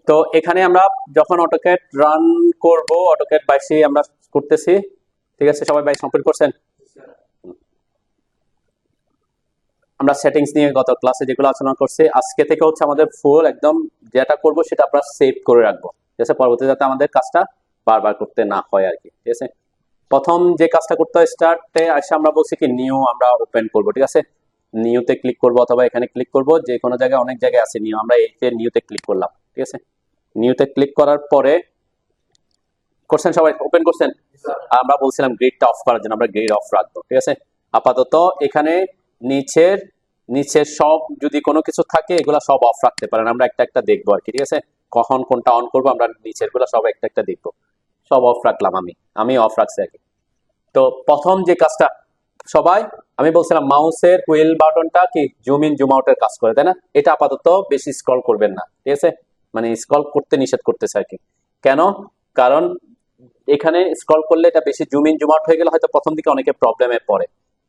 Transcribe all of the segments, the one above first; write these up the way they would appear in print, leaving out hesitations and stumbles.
তো এখানে আমরা যখন অটোক্যাড রান করব, অটোক্যাড 22 আমরা করতেছি, ঠিক আছে? সবাই 22 কমপ্লিট করছেন? আমরা সেটিংস নিয়ে গত ক্লাসে যেগুলো আলোচনা করছি, আজকে থেকে হচ্ছে আমাদের ফুল একদম যেটা করব সেটা আমরা সেভ করে রাখবো, ঠিক আছে? পরবর্তীতে যাতে আমাদের কাজটা বারবার করতে না হয় আর কি, ঠিক আছে? প্রথম যে কাজটা করতে হয়, স্টার্টে আসে আমরা বলছি কি নিউ আমরা ওপেন করব, ঠিক আছে? নিউতে ক্লিক করব অথবা এখানে ক্লিক করব, যে কোনো জায়গায় অনেক জায়গায় আছে নিউ, আমরা এই যে নিউতে ক্লিক করলাম, ঠিক আছে? নিউতে ক্লিক করার পরে করছেন সবাই, ওপেন করছেন? আমরা বলছিলাম গ্রিডটা অফ করার জন্য, আমরা গ্রিড অফ রাখবো, ঠিক আছে? আপাতত এখানে নিচের নিচের সব যদি কোনো কিছু থাকে এগুলা সব অফ রাখতে পারেন, আমরা একটা একটা দেখবো আর কি, ঠিক আছে? কখন কোনটা অন করবো আমরা নিচের গুলা সব একটা একটা দেখবো। সব অফ রাখলাম, আমি অফ রাখছি আর কি। তো প্রথম যে কাজটা সবাই, আমি বলছিলাম মাউসের হুইল বাটনটা কি জুম ইন জুম আউটের কাজ করে, তাই না? এটা আপাতত বেশি স্ক্রল করবেন না, ঠিক আছে? মানে স্ক্রল করতে নিষেধ করতেছে আর কি। কেন? কারণ এখানে স্ক্রল করলে এটা বেশি জুম ইন জুম আউট হয়ে গেলে হয়তো প্রথম দিকে অনেকে প্রবলেমে পড়ে।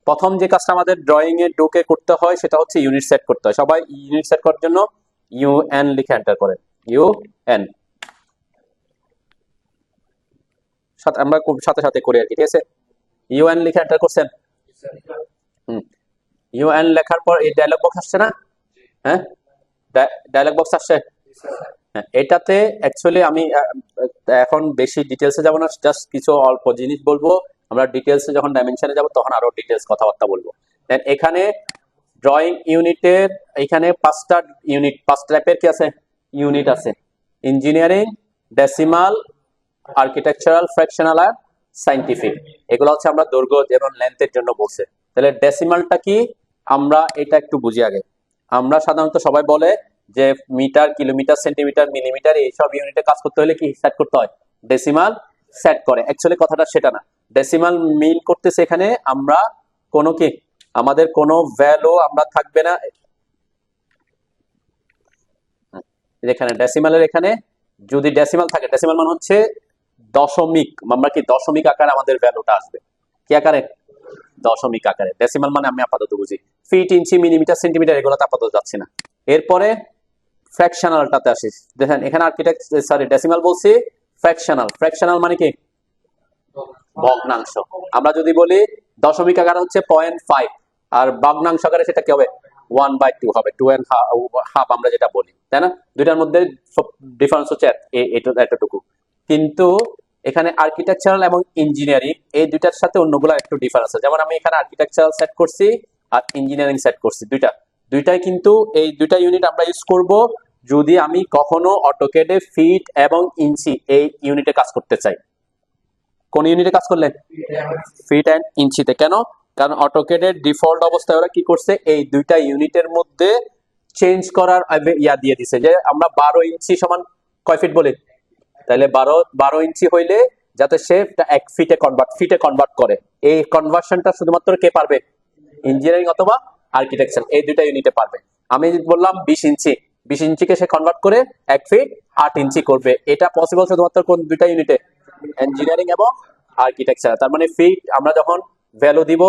প্রথম যে কাজটা আমাদের ড্রয়িং এ ঢুকে করতে হয় সেটা হচ্ছে ইউনিট সেট করতে হয়। সবাই ইউনিট সেট করার জন্য ইউএন লিখে এন্টার করেন। ইউএন আমরা খুব সাথে সাথে করি আর কি, ঠিক আছে? ইউএন লিখে এন্টার করছেন? হুম। ইউএন লেখার পর এই ডায়লগ বক্স আসছে না? হ্যাঁ, ডায়লগ বক্স আসছে। হ্যাঁ, এটাতে অ্যাকচুয়ালি আমি এখন বেশি ডিটেলসে যাব না, জাস্ট কিছু অল্প জিনিস বলবো। আমরা ডিটেলসে যখন ডাইমেনশনে যাব তখন আরো ডিটেলস কথাবার্তা বলবো। দেন এখানে ড্রয়িং ইউনিটের এখানে পাঁচটা ইউনিট, পাঁচ টাইপের কি আছে ইউনিট আছে: ইঞ্জিনিয়ারিং, ডেসিমাল, আর্কিটেকচারাল, ফ্র্যাকশনাল আর সাইন্টিফিক। এগুলো হচ্ছে আমরা দৈর্ঘ্য এবং লেন্থের জন্য বলছে। তাহলে ডেসিমালটা কি আমরা এটা একটু বুঝি আগে। আমরা সাধারণত সবাই বলে যে মিটার, কিলোমিটার, সেন্টিমিটার, মিলিমিটার এইসব ইউনিটে কাজ করতে হলে কি সেট করতে হয়? ডেসিমাল সেট করে। অ্যাকচুয়ালি কথাটা সেটা না। ডেসিমাল মিন করতেছে এখানে আমরা কোনো কি আমাদের কোনো ভ্যালু আমরা থাকবে না এখানে ডেসিমালের এখানে। যদি ডেসিমাল থাকে, ডেসিমাল মানে হচ্ছে দশমিক, আমরা কি দশমিক আকারে আমাদের ভ্যালুটা আসবে। কি আকারে? দশমিক আকারে। ডেসিমাল মানে আমি আপাতত বুঝি ফিট, ইঞ্চি, মিলিমিটার, সেন্টিমিটার, এগুলোতে আপাতত যাচ্ছি না। এরপরে ফ্র্যাকশনালটাতে আসি। দেখেন এখানে আর্কিটেক্ট সরি ডেসিমাল বলছি, ফ্র্যাকশনাল। ফ্র্যাকশনাল মানে কি? ভগ্নাংশ। আমরা যদি বলি দশমিক আকারে হচ্ছে 0.5, আর ভগ্নাংশ আকারে সেটা কি হবে? 1/2 হবে, 2 and half আমরা যেটা বলি, তাই না? দুইটার মধ্যে ডিফারেন্স হচ্ছে এতটুকু। কিন্তু এখানে আর্কিটেকচারাল এবং ইঞ্জিনিয়ারিং এই দুইটার সাথে অন্যগুলো একটু ডিফারেন্স আছে। যেমন আমি এখানে আর্কিটেকচারাল সেট করছি আর ইঞ্জিনিয়ারিং সেট করছি, দুইটাই কিন্তু এই দুইটা ইউনিট আমরা ইউজ করব যদি আমি কখনো অটোক্যাডে ফিট এবং ইঞ্চি এই ইউনিটে কাজ করতে চাই। কোন ইউনিটে কাজ করলেন? ফিট এন্ড ইঞ্চিতে। কেন? কারণ অটোক্যাডের ডিফল্ট অবস্থায় ওরা কি করছে, এই দুইটা ইউনিটের মধ্যে চেঞ্জ করার ইয়া দিয়ে দিছে যে আমরা 12 ইঞ্চি সমান কয় ফিট বলি? তাহলে 12 ইঞ্চি হইলে যাতে সে এক ফিটে কনভার্ট করে, এই কনভার্সনটা শুধুমাত্র কে পারবে? ইঞ্জিনিয়ারিং অথবা আর্কিটেকচার, এই দুইটা ইউনিটে পারবে। আমি বললাম 20 ইঞ্চি, 20 ইঞ্চিকে সে কনভার্ট করে 1 ফিট 8 ইঞ্চি করবে। এটা পসিবল শুধুমাত্র কোন দুইটা ইউনিটে? ইঞ্জিনিয়ারিং এবং আর্কিটেকচার। তার মানে ফিট আমরা যখন ভ্যালু দিব,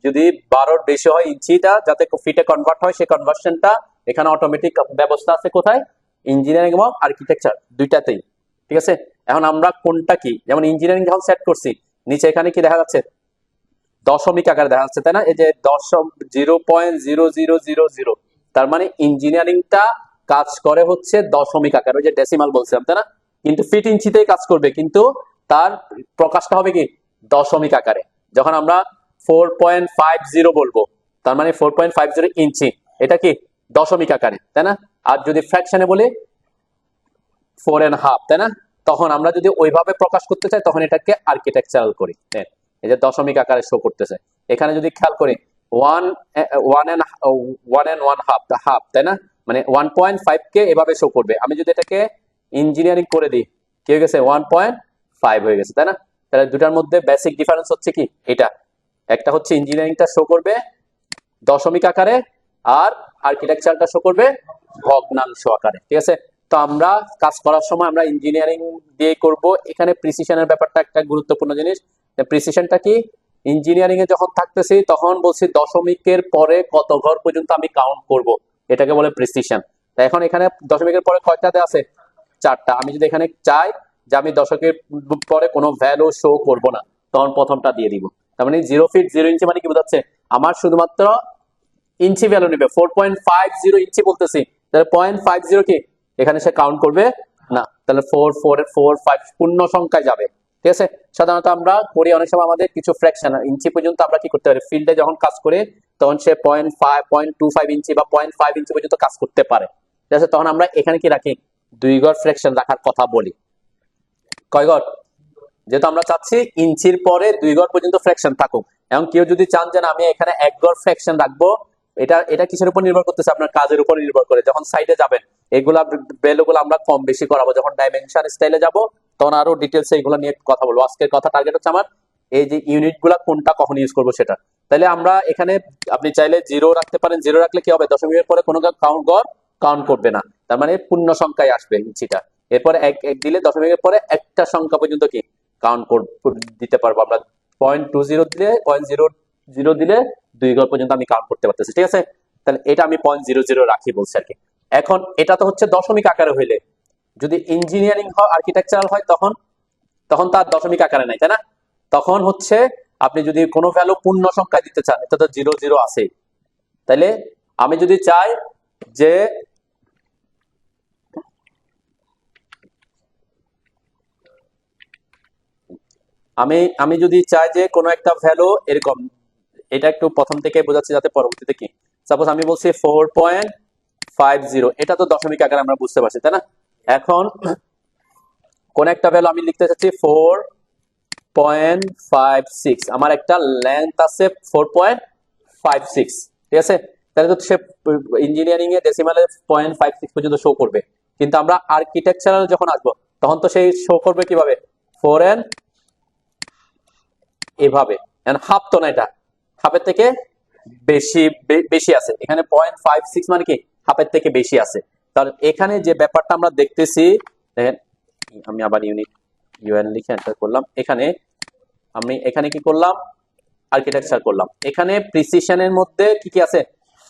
যদি 12 বেশি হয় ইঞ্চিটা যাতে ফিটে কনভার্ট হয়, সেই কনভার্সনটা এখানে অটোমেটিক ব্যবস্থা আছে কোথায়? ইঞ্জিনিয়ারিং এবং আর্কিটেকচার দুইটাতেই, ঠিক আছে? এখন আমরা কোনটা কি, যেমন ইঞ্জিনিয়ারিং যখন সেট করছি, নিচে এখানে কি দেখা যাচ্ছে? দশমিক আকারে দেখা যাচ্ছে, তাই না? এই যে 0.0000, তার মানে ইঞ্জিনিয়ারিংটা কাজ করে হচ্ছে দশমিক আকারে, ওই যে ডেসিমাল বলছিলাম, তাই না? কিন্তু ফিট ইঞ্চিতেই কাজ করবে, কিন্তু তার প্রকাশটা হবে কি দশমিক আকারে। যখন আমরা 4.50 বলবো, তার মানে 4.50 ইঞ্চি, এটা কি দশমিক আকারে, তাই না? আর যদি ফ্র্যাকশনে বলি 4.5, তাই না? তখন আমরা যদি ওইভাবে প্রকাশ করতে চাই তখন এটাকে আর্কিটেকচারাল করি। এই যে দশমিক আকারে শো করতেছে। এখানে যদি খেয়াল করি 1.5, তাই না? মানে 1.5 কে এভাবে শো করবে। আমি যদি এটাকে ইঞ্জিনিয়ারিং করে দিই, কি হয়ে গেছে? 1.5 হয়ে গেছে, তাই না? তাহলে দুটার মধ্যে বেসিক ডিফারেন্স হচ্ছে কি এটা, একটা হচ্ছে ইঞ্জিনিয়ারিংটা শো করবে দশমিক আকারে আর আর্কিটেকচারটা শো করবে ভগ্নাংশ আকারে, ঠিক আছে? তো আমরা কাজ করার সময় আমরা ইঞ্জিনিয়ারিং দিয়ে করব। এখানে প্রিসিশনের ব্যাপারটা একটা গুরুত্বপূর্ণ জিনিস। প্রিসিশনটা কি? ইঞ্জিনিয়ারিং এ যখন থাকতেছি তখন বলছি দশমিকের পরে কত ঘর পর্যন্ত আমি কাউন্ট করব, এটাকে বলে প্রিসিশন। এখন এখানে দশমিকের পরে কয়টা দেওয়া আছে? 4টা। আমি যদি এখানে চাই যে আমি দশকের পরে কোনো ভ্যালু শো করব না, তখন প্রথমটা দিয়ে দিব। তার মানে 0 ফিট 0 ইঞ্চি মানে কি বোঝাচ্ছে, আমার শুধুমাত্র ইঞ্চি ভ্যালু নেবে। 4.50 ইঞ্চি বলতেছি, তাহলে 0.50 কি এখানে সে কাউন্ট করবে না, তাহলে 4 4 4 5 পূর্ণ সংখ্যায় যাবে। ঠিক আছে, সাধারণত আমরা করি অনেক সময় আমাদের কিছু ফ্র্যাকশন ইঞ্চি পর্যন্ত আমরা কি করতে পারি, ফিল্ডে যখন কাজ করে তখন সে 0.5 0.25 ইঞ্চি বা 0.5 ইঞ্চি পর্যন্ত কাজ করতে পারে। ঠিক আছে, তখন আমরা এখানে কি রাখি, 2 গড় ফ্র্যাকশন রাখার কথা বলি। কয় গড়, যেহেতু আমরা চাচ্ছি ইঞ্চির পরে 2 গড় পর্যন্ত ফ্র্যাকশন থাকুক। এবং কেউ যদি চান যে আমি এখানে 1 গড় ফ্র্যাকশন রাখবো, এটা কিসের উপর নির্ভর করতেছে, আপনার কাজের উপর নির্ভর করে। যখন সাইডে যাবেন এগুলা ভ্যালুগুলো আমরা কম বেশি করাবো, যখন ডাইমেনশন স্টাইলে যাব তখন আরো ডিটেলস এগুলো নিয়ে কথা বলবো। আজকের কথা টার্গেট হচ্ছে আমার এই যে ইউনিট গুলা কোনটা কখন ইউজ করবো সেটা। তাহলে আমরা এখানে আপনি চাইলে 0 রাখতে পারেন, 0 রাখলে কি হবে, দশমিকের পরে কোনো গড় কাউন্ট করবে না, তার মানে পূর্ণ সংখ্যায় আসবে ইঞ্চিটা। এরপরে 1 দিলে দশমিকের পরে একটা সংখ্যা পর্যন্ত কি কাউন্ট দিতে পারবো আমরা। 0.20 দিলে 0.00 দিলে 2 গড় পর্যন্ত আমি কাউন্ট করতে পারতেছি। ঠিক আছে, তাহলে এটা আমি 0.00 রাখি বলছি আর কি। এখন এটা তো হচ্ছে দশমিক আকারে হইলে, যদি ইঞ্জিনিয়ারিং হয় আর্কিটেকচারাল হয় তখন তার দশমিক আকারে নাই, তাই না? তখন হচ্ছে আপনি যদি কোনো ভ্যালু পূর্ণ সংখ্যায় দিতে চান, এটা তো 00 আছে, তাইলে আমি যদি চাই যে আমি যদি চাই যে কোনো একটা ভ্যালু এরকম, এটা একটু প্রথম থেকে বোঝাচ্ছি যাতে পরবর্তীতে কি, সাপোজ আমি বলছি 4.50, এটা তো দশমিক আকারে আমরা বুঝতে পারছি, তাই না? এখন কোন একটা ভ্যালু আমি লিখতে চাচ্ছি 4.56, আমার একটা লেন্থ আছে 4.56। ঠিক আছে, তাহলে তো সে ইঞ্জিনিয়ারিং এ ডেসিমালে 0.56 পর্যন্ত শো করবে, কিন্তু আমরা আর্কিটেকচারাল যখন আসবো তখন তো সেই শো করবে কিভাবে, 4 এভাবে। হাফ তো না, এটা হাফের থেকে বেশি আছে, এখানে 0.56 মানে কি হাফের থেকে বেশি আছে। তাহলে এখানে যে ব্যাপারটা আমরা দেখতেছি, দেখেন আমি আবার ইউএন লিখে এন্টার করলাম, এখানে কি করলাম, আর্কিটেকচার করলাম। এখানে প্রিসিশনের মধ্যে কি কি আছে,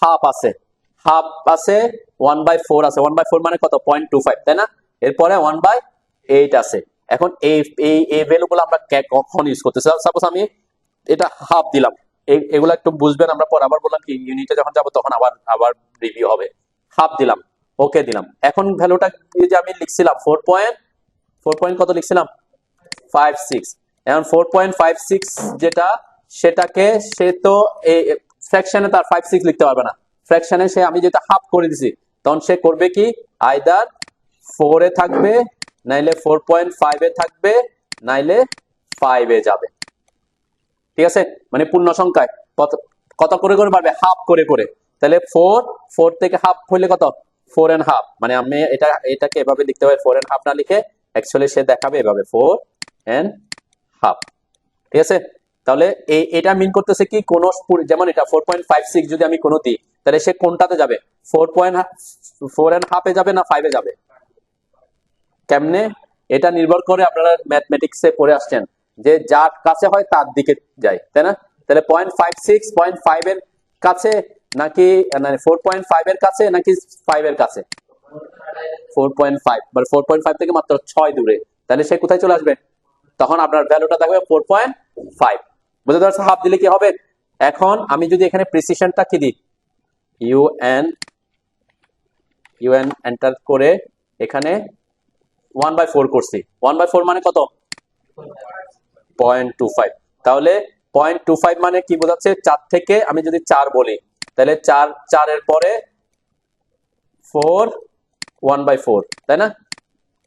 হাফ আছে, 1/4 আছে। 1/4 মানে কত, 0.25, তাই না? এরপরে 1/8 আছে। এখন এই ভ্যালুগুলো আমরা কখন ইউজ করতেছি, সাপোজ আমি এটা হাফ দিলাম, এগুলো একটু বুঝবেন, আমরা পরে আবার বললাম কি ইউনিটে যখন যাবো তখন আবার রিভিউ হবে। হাফ দিলাম, ওকে দিলাম। এখন ভ্যালুটা যে আমি লিখছিলাম 4 কত লিখছিলাম, 56। এখন 4.56 যেটা, সেটাকে সে তো ফ্র্যাকশনে তার 56 লিখতে পারবে না, ফ্র্যাকশনে সে আমি যেটা হাফ করে দিছি, তখন সে করবে কি আইদার 4 এ থাকবে, নাইলে 4.5 এ থাকবে, নাইলে 5 এ যাবে। ঠিক আছে, মানে পূর্ণ সংখ্যায় কত কত করে করে বাড়বে, হাফ করে করে। তাহলে 4 থেকে হাফ হইলে কত, 4.5। মানে আমি এটাকে এভাবে লিখতে পারি, 4.5 না লিখে অ্যাকচুয়ালি সে দেখাবে এভাবে 4.5। ঠিক আছে, তাহলে এটা মিন করতেছে কি, কোন যেমন এটা 4.56 যদি আমি কোনো দিই, তাহলে সে কোনটাতে যাবে, 4.5 এ যাবে না 5 এ যাবে? কেমনে, এটা নির্ভর করে, আপনারা ম্যাথমেটিক্সে পড়ে আসছেন যে যার কাছে হয় তার দিকে যায়, তাই না? তাহলে 0.56 0.5 এর কাছে নাকি 4.5 এর কাছে নাকি 5 এর কাছে, 4.5, মানে 4.5 থেকে মাত্র 6 দূরে, তাহলে সে কোথায় চলে আসবে, তখন আপনার ভ্যালুটা থাকবে 4.5। বুঝতে পারছেন, হাফ দিলে কি হবে। এখন আমি যদি এখানে প্রিসিশনটা কি দিই, ইউএন এন্টার করে এখানে 1/4 করছি, 1/4 মানে কত, 0.25। তাহলে 0.25 মানে কি বোঝাচ্ছে, 4 থেকে আমি যদি 4 বলি, তাহলে 4 এর পরে 4 1/4, তাই না?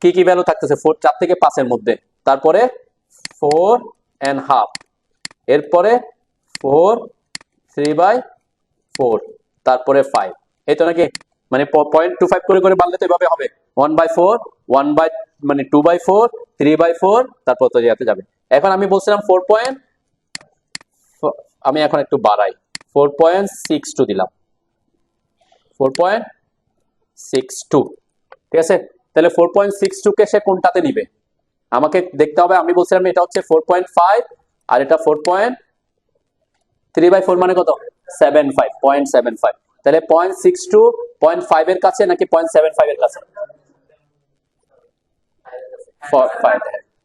কি কি ভ্যালু থাকতেছে, 4 থেকে 5 এর মধ্যে, তারপরে 4.5, এরপরে 4 3/4, তারপরে 5, এই তো নাকি? মানে 0.25 করে করে বাড়লে তো এভাবে হবে, 1/4 মানে 2/4 3/4, তারপর তো যেতে যাবে। এখন আমি বলছিলাম আমি এখন একটু বাড়াই, 4.62 দিলাম, 4.62। ঠিক আছে, তাহলে 4.62 কে সে কোনটাতে নিবে আমাকে দেখতে হবে। আমি বলছিলাম এটা হচ্ছে 4.5 আর এটা 4.3/4 মানে কত, 75, 0.75। তাহলে 0.62 0.5 এর কাছে নাকি 0.75 এর কাছে, 5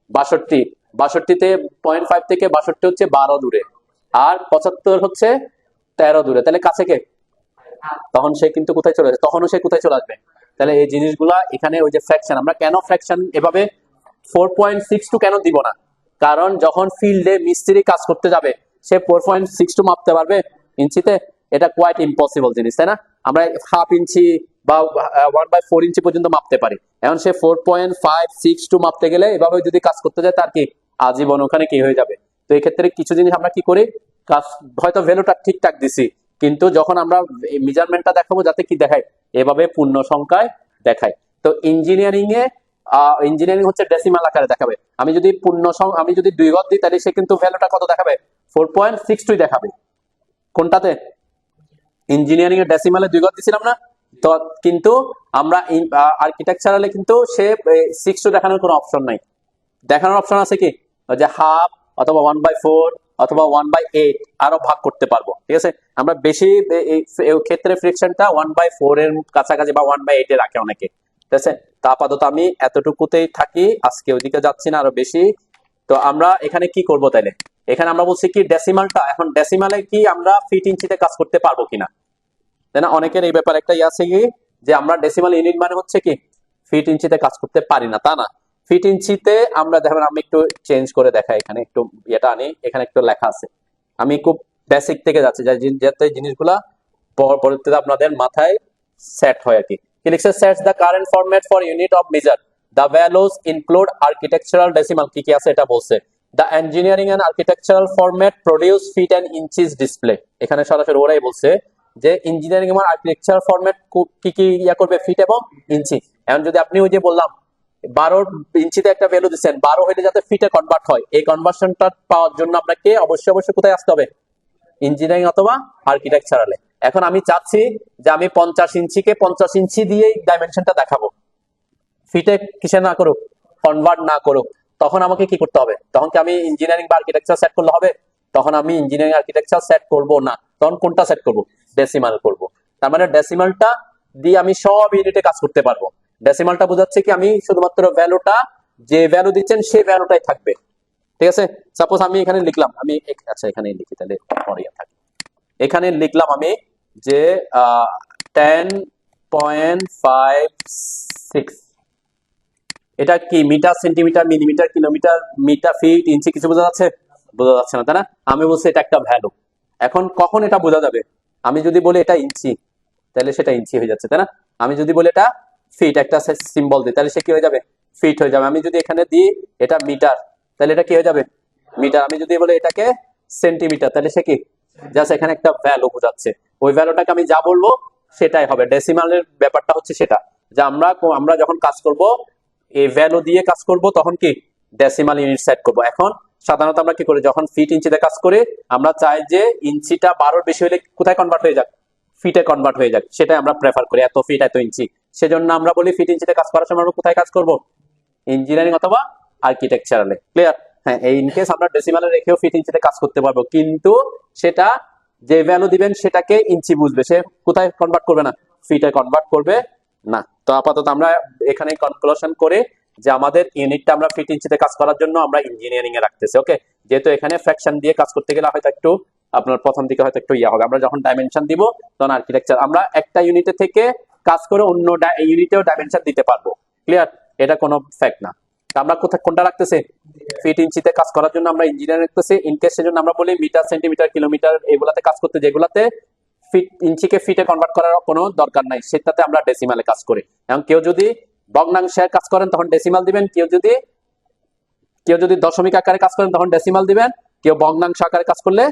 62, 62তে 0.5 থেকে 62 হচ্ছে 12 দূরে, আর 75 হচ্ছে 13 দূরে, তাহলে কাছে কে? তখন সে কিন্তু কোথায় চলে আসবে? তখনও সে কোথায় চলে আসবে? তাহলে এই জিনিসগুলা এখানে ওই যে ফ্র্যাকশন, আমরা কেন ফ্র্যাকশন এভাবে 4.62 কেন দিব না? কারণ যখন ফিল্ডে মিস্ত্রি কাজ করতে যাবে সে 4.62 মাপতে পারবে ইঞ্চিতে? এটা কোয়াইট ইম্পসিবল জিনিস, তাই না? আমরা হাফ ইঞ্চি বা 1/4 ইঞ্চি পর্যন্ত মাপতে পারি, এখন সে 4.562 মাপতে গেলে এভাবে যদি কাজ করতে যায় তার কি আজীবন ওখানে কি হয়ে যাবে? তো এই ক্ষেত্রে কিছু জিনিস আমরা কি করি, কাজ হয়তো ভ্যালুটা ঠিকঠাক দিছি, কিন্তু যখন আমরা মেজারমেন্টটা দেখাবো যাতে কি দেখায়, এভাবে পূর্ণ সংখ্যায় দেখায়। তো ইঞ্জিনিয়ারিং হচ্ছে ডেসিমাল আকারে দেখাবে। আমি যদি আমি যদি 2 ঘর দিই তাহলে সে কিন্তু ভ্যালুটা কত দেখাবে? 4.62 দেখাবে। কোনটাতে? ইঞ্জিনিয়ারিং এর ডেসিমালে 2 ঘর দিছিলাম না তো, কিন্তু আমরা আর্কিটেকচারালে কিন্তু সে 62 দেখানোর কোনো অপশন নাই। দেখানোর অপশন আছে কি, যে হাফ অথবা 1/4 অথবা 1/8 আরো ভাগ করতে পারবো, ঠিক আছে? আমরা বেশি এই ক্ষেত্রে ফ্রিকশনটা 1/4 এর কাছাকাছি বা 1/8 এ রাখে অনেকে, ঠিক আছে? তা আপাতত আমি এতটুকুতেই থাকি, আজকে ওইদিকে যাচ্ছি না আরো বেশি। তো আমরা এখানে কি করব তাইলে? এখানে আমরা বলছি কি ডেসিমালটা, এখন ডেসিমালে কি আমরা ফিট ইঞ্চিতে কাজ করতে পারবো কিনা, তাই না? অনেকের এই ব্যাপারে একটা আছে কি, যে আমরা ডেসিমাল ইউনিট মানে হচ্ছে কি ফিট ইঞ্চিতে কাজ করতে পারি না, তা না। ফিট ইঞ্চিতে আমরা দেখেন, আমি একটু চেঞ্জ করে দেখাই, এখানে একটু এটা আনি, এখানে একটু লেখা আছে, আমি খুব বেসিক থেকে যাচ্ছি যাতে জিনিসগুলা পরবর্তীতে আপনাদের মাথায় সেট হয় আর কি। কি লিখছে? Sets the current format for unit of measure, the values include architectural decimal. কি কি আছে এটা বলছে, the engineering and architectural format produce feet and inches display. এখানে সরাসরি ওরাই বলছে যে ইঞ্জিনিয়ারিং এবং আর্কিটেকচার ফরম্যাট কি কি ইয়া করবে, ফিট এবং ইঞ্চি। এখন যদি আপনি ওই যে বললাম 12 ইঞ্চিতে একটা ভ্যালু দিচ্ছেন, 12 হইলে যাতে ফিটে কনভার্ট হয়, এই কনভার্সনটা পাওয়ার জন্য আপনাকে অবশ্যই কোথায় আসতে হবে? ইঞ্জিনিয়ারিং অথবা আর্কিটেকচারালে। এখন আমি চাচ্ছি যে আমি 50 ইঞ্চিকে 50 ইঞ্চি দিয়েই ডাইমেনশনটা দেখাবো, ফিটে কিসে না করুক, কনভার্ট না করুক, তখন আমাকে কি করতে হবে? তখন কি আমি ইঞ্জিনিয়ারিং বা আর্কিটেকচার সেট করলে হবে? তখন আমি ইঞ্জিনিয়ারিং আর্কিটেকচার সেট করব না, তখন কোনটা সেট করব? ডেসিমাল করব। তার মানে ডেসিমালটা দিয়ে আমি সব ইউনিটে কাজ করতে পারবো। ডেসিমালটা বোঝাচ্ছে কি আমি শুধুমাত্র ভ্যালুটা, যে ভ্যালু দিচ্ছেন সেই ভ্যালুটাই থাকবে, ঠিক আছে? সাপোজ আমি এখানে লিখলাম, আমি আচ্ছা এখানে লিখি তাহলে পরে থাকে, এখানে লিখলাম আমি যে 10.56, এটা কি metre, centimetre, millimetre, kilometre, metre, feet, inch, কিছু বোঝা যাচ্ছে? বোঝা যাচ্ছে না, তাই না? আমি বলছি এটা একটা ভ্যালু। এখন কখন এটা বোঝা যাবে? আমি যদি বলি এটা ইঞ্চি তাহলে সেটা ইঞ্চি হয়ে যাচ্ছে, তাই না? আমি যদি বলি এটা ফিট, একটা সিম্বল দিই, তাহলে সে কি হয়ে যাবে? ফিট হয়ে যাবে। আমি যদি এখানে দিই এটা মিটার, তাহলে এটা কি হয়ে যাবে? মিটার। আমি যদি বলি এটাকে সেন্টিমিটার, তাহলে সে কি জাস্ট এখানে একটা ভ্যালু বোঝাচ্ছে, ওই ভ্যালুটাকে আমি যা বলবো সেটাই হবে। ডেসিমালের ব্যাপারটা হচ্ছে সেটা, যে আমরা যখন কাজ করব এই ভ্যালু দিয়ে কাজ করব, তখন কি ডেসিমাল ইউনিট সেট করব। এখন সাধারণত আমরা কি করি, যখন ফিট ইঞ্চিতে কাজ করি আমরা চাই যে ইঞ্চিটা 12 বেশি হলে কোথায় কনভার্ট হয়ে যাক? ফিটে কনভার্ট হয়ে যাক, সেটাই আমরা প্রেফার করি, এত ফিট এত ইঞ্চি। সেজন্য আমরা বলি ফিট ইঞ্চিতে কাজ করার সময় আমরা কোথায় কাজ করব? ইঞ্জিনিয়ারিং অথবা আর্কিটেকচারালে। ক্লিয়ার? হ্যাঁ, এই ইনকেস আমরা ডেসিমালে রেখেও ফিট ইঞ্চিতে কাজ করতে পারবো, কিন্তু সেটা যে ভ্যালু দিবেন সেটাকে ইঞ্চি বুঝবে, সে কোথায় কনভার্ট করবে না? ফিটে কনভার্ট করবে না। তো আপাতত আমরা এখানে কনক্লুশন করে যে আমাদের ইউনিটটা আমরা ফিট ইঞ্চিতে কাজ করার জন্য আমরা ইঞ্জিনিয়ারিং এ রাখতেছি। ওকে, যেহেতু এখানে ফ্র্যাকশন দিয়ে কাজ করতে গেলে হয়তো একটু আপনার প্রথম দিকে হয়তো একটু ইয়া হবে, আমরা যখন ডাইমেনশন দিব তখন আর্কিটেকচার আমরা একটা ইউনিটে থেকে কাজ করে অন্য ইউনিটেও ডাইমেনশন দিতে পারবো। ক্লিয়ার? এটা কোনো ফ্যাক্ট না। আমরা কোনটা রাখতেছি? ফিট ইঞ্চিতে কাজ করার জন্য আমরা ইঞ্জিনিয়ার রাখতেছি। ইনকেস সেজন্য আমরা বলি মিটার, সেন্টিমিটার, কিলোমিটার এগুলাতে কাজ করতে, যেগুলাতে ফিট ইঞ্চিকে ফিটে কনভার্ট করার কোনো দরকার নাই, সেটাতে আমরা ডেসিমালে কাজ করি। এবং কেউ যদি ভগ্নাংশে কাজ করেন তখন ডেসিমাল দিবেন, কেউ যদি দশমিক আকারে কাজ করেন তখন ডেসিমাল দিবেন, কেউ ভগ্নাংশ আকারে কাজ করলে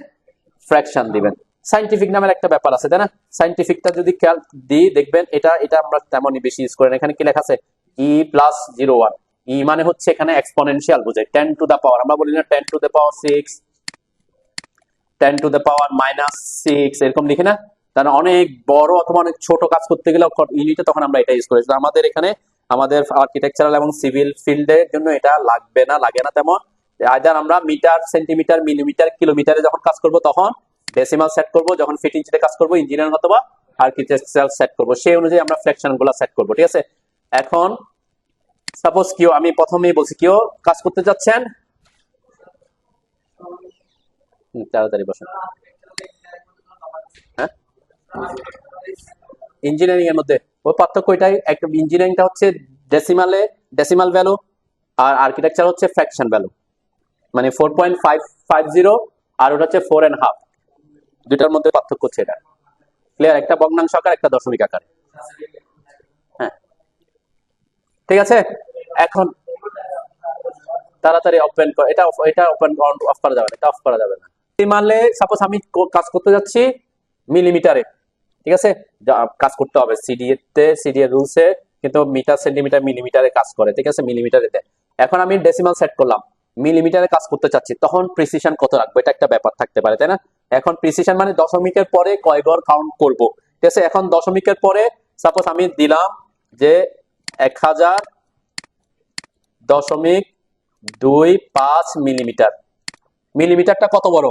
ফ্র্যাকশন দিবেন। সাইন্টিফিক নামের একটা ব্যাপার আছে, তাই না? সাইন্টিফিকটা যদি খেয়াল দিই দেখবেন এটা আমরা তেমনই বেশি ইউজ করেন। এখানে কি লেখা আছে? E+01। ই মানে হচ্ছে এখানে এক্সপোনেনশিয়াল বোঝায়, 10 টু দা পাওয়ার। আমরা বলি না 10 to the power 6, 10 to the পাওয়ার -6 এরকম লিখি না? তার অনেক বড় অথবা অনেক ছোট কাজ করতে গেলে ইউনিটে তখন আমরা এটা ইউজ করি। আমাদের এখানে আমাদের আর্কিটেকচারাল এবং সিভিল ফিল্ডের জন্য এটা লাগে না তেমন। আইদার আমরা মিটার, সেন্টিমিটার, মিলিমিটার, কিলোমিটারে যখন কাজ করব তখন ডেসিমাল সেট করব, যখন ফিট ইঞ্চিতে কাজ করব ইঞ্জিনিয়ারিং অথবা আর্কিটেকচারাল সেট করব, সেই অনুযায়ী আমরা ফ্র্যাকশন গুলো সেট করব। ঠিক আছে? এখন সাপোজ কেউ, আমি প্রথমেই বলছি কেউ কাজ করতে যাচ্ছেন, তাড়াতাড়ি বসেন। হ্যাঁ, ইঞ্জিনিয়ারিং এর মধ্যে ওই পার্থক্য এটাই, একটা ইঞ্জিনিয়ারিংটা হচ্ছে ডেসিমাল ভ্যালু, আর আর্কিটেকচার হচ্ছে ফ্র্যাকশন ভ্যালু, মানে 4.550 আর ওটা হচ্ছে 4.5, দুটার মধ্যে পার্থক্য হচ্ছে এটা। ক্লিয়ার? একটা ভগ্নাংশ আকার, একটা দশমিক আকার। হ্যাঁ, ঠিক আছে। এখন তাড়াতাড়ি ওপেন কর, এটা ওপেন অফ করা যাবে না, এটা অফ করা যাবে না। ডেসিমালে সাপোজ আমি কাজ করতে যাচ্ছি মিলিমিটারে, ঠিক আছে, কাজ করতে হবে সিডি এর রুলসে, কিন্তু মিটার সেন্টিমিটার মিলিমিটারে কাজ করে, ঠিক আছে, মিলিমিটারে দেয়। এখন আমি ডেসিমাল সেট করলাম, মিলিমিটারে কাজ করতে চাচ্ছি, তখন প্রিসিশন কত রাখবো, এটা একটা ব্যাপার থাকতে পারে, তাই না? এখন প্রিসিশন মানে দশমিকের পরে কয় ঘর কাউন্ট করব, ঠিক আছে। এখন দশমিকের পরে সাপোজ আমি দিলাম যে 1000.25 মিলিমিটার। মিলিমিটারটা কত বড়?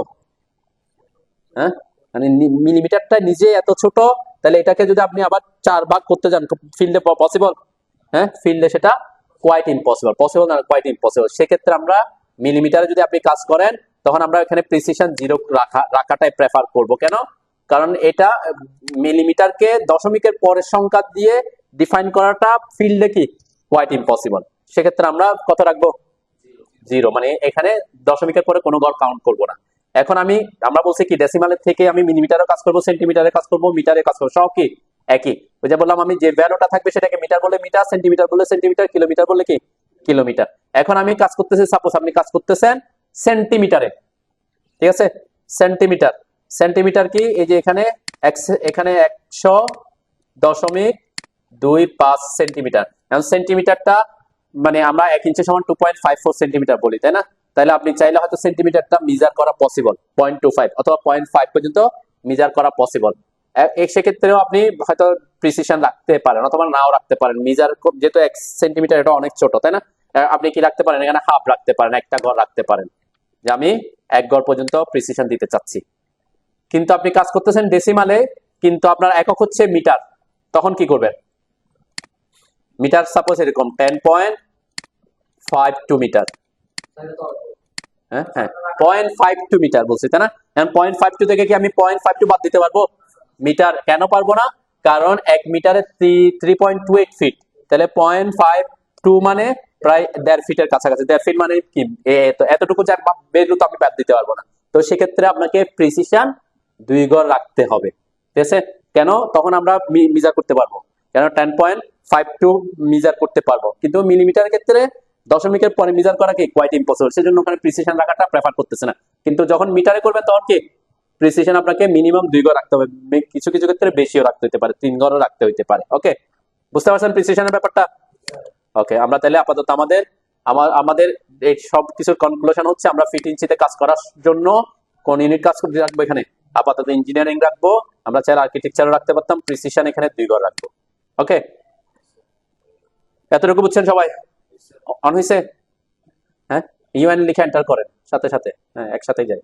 হ্যাঁ, মানে মিলিমিটারটা নিজে এত ছোট, তাহলে এটাকে যদি আপনি আবার 4 ভাগ করতে যান ফিল্ডে পসিবল? হ্যাঁ, ফিল্ডে সেটা কোয়াইট ইম্পসিবল, পসিবল না, কোয়াইট ইম্পসিবল। সেক্ষেত্রে আমরা মিলিমিটারে যদি আপনি কাজ করেন, তখন আমরা এখানে প্রিসিশন 0 রাখাটাই প্রেফার করব। কেন? কারণ এটা মিলিমিটারকে দশমিকের পরের সংখ্যা দিয়ে ডিফাইন করাটা ফিল্ডে কি কোয়াইট ইম্পসিবল। সেক্ষেত্রে আমরা কত রাখবো? 0, মানে এখানে দশমিকের পরে কোনো ঘর কাউন্ট করব না। এখন আমরা বলছি কি ডেসিমালের থেকে আমি মিলিমিটারে কাজ করব, সেন্টিমিটারে কাজ করব, মিটারে কাজ করব, সব কি একই। ওই যে বললাম, আমি যে ভ্যালুটা থাকবে সেটাকে মিটার বলে মিটার, সেন্টিমিটার বলে সেন্টিমিটার, কিলোমিটার বলে কি কিলোমিটার। এখন আমি কাজ করতেছি, সাপোজ আপনি কাজ করতেছেন সেন্টিমিটারে, ঠিক আছে, সেন্টিমিটার। সেন্টিমিটার কি, এই যে এখানে 100.25 সেন্টিমিটার। এখন সেন্টিমিটারটা মানে আমরা 1 ইঞ্চি সমান 2.54 সেন্টিমিটার বলি, তাই না? তাহলে আপনি চাইলে হয়তো সেন্টিমিটারটা মেজার করা পসিবল 0.25 অথবা 0.5 পর্যন্ত মেজার করা পসিবল। সেক্ষেত্রেও আপনি হয়তো প্রিসিশন রাখতে পারেন অথবা নাও রাখতে পারেন। মেজার যেহেতু 1 সেন্টিমিটার, এটা অনেক ছোট, তাই না? আপনি কি রাখতে পারেন, এখানে হাফ রাখতে পারেন, একটা ঘর রাখতে পারেন, যে আমি 1 ঘর পর্যন্ত প্রিসিশন দিতে চাচ্ছি। কিন্তু আপনি কাজ করতেছেন ডেসিমালে, কিন্তু আপনার একক হচ্ছে মিটার, তখন কি করবেন? মিটার সাপোজ এরকম 10.52 মিটার, হ্যাঁ হ্যাঁ 0.52 মিটার বলছি, তাই না? এখন 0.52 থেকে কি আমি 0.52 বাদ দিতে পারবো মিটার? কেন পারবো না? কারণ 1 মিটারে 3.28 ফিট, তাহলে 0.52 মানে প্রায় 1.5 ফিটের কাছাকাছি। 1.5 ফিট মানে কি এতটুকু ভ্যালু তো আমি বাদ দিতে পারবো না। তো সেক্ষেত্রে আপনাকে প্রিসিশন 2 ঘর রাখতে হবে, ঠিক আছে। কেন? তখন আমরা মেজার করতে পারবো, কেন 10.52 মেজার করতে পারবো, কিন্তু মিলিমিটারের ক্ষেত্রে দশমিকের পরে মেজার করা কি কোয়াইট ইম্পসিবল, সেজন্য ওখানে প্রিসিশন রাখাটা প্রেফার করতেছে না। কিন্তু যখন মিটারে করবেন তখন কি প্রিসিশন আপনাকে মিনিমাম 2 ঘর রাখতে হবে, কিছু কিছু ক্ষেত্রে বেশিও রাখতে হতে পারে, 3 ঘরও রাখতে হতে পারে। ওকে, বুঝতে পারছেন প্রিসিশনের ব্যাপারটা? ওকে, আমরা তাহলে আপাতত আমাদের এই সব কিছুর কনক্লুশন হচ্ছে, আমরা ফিট ইঞ্চিতে কাজ করার জন্য কোন ইউনিট কাজ করতে রাখবো, এখানে আপাতত ইঞ্জিনিয়ারিং রাখবো। আমরা চাইলে আর্কিটেকচারও রাখতে পারতাম, প্রিসিশন এখানে 2 ঘর রাখবো। ওকে, এতটুকু বুঝছেন সবাই? অন হয়েছে? হ্যাঁ, ইউএন লিখে এন্টার করেন সাথে সাথে, হ্যাঁ একসাথেই যাই।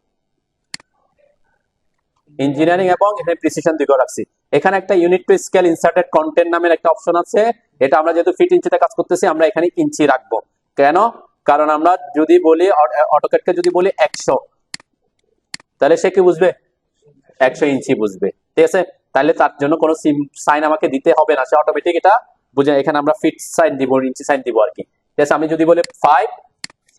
ইঞ্জিনিয়ারিং এবং এখানে প্রিসিশন 2 ঘর রাখছি। এখানে একটা unit to scale inserted content নামের একটা অপশন আছে, এটা আমরা যেহেতু ফিট ইঞ্চিতে কাজ করতেছি, আমরা এখানে ইঞ্চি রাখবো। কেন? কারণ আমরা যদি বলি অটোক্যাডকে যদি বলি 100, তাহলে সে কি বুঝবে? 100 ইঞ্চি বুঝবে, ঠিক আছে। তাহলে তার জন্য কোনো সাইন আমাকে দিতে হবে না, সে অটোমেটিক এটা বুঝে। এখানে আমরা ফিট সাইন দিব, ইঞ্চি সাইন দিব আর কি, ঠিক আছে। আমি যদি বলি 5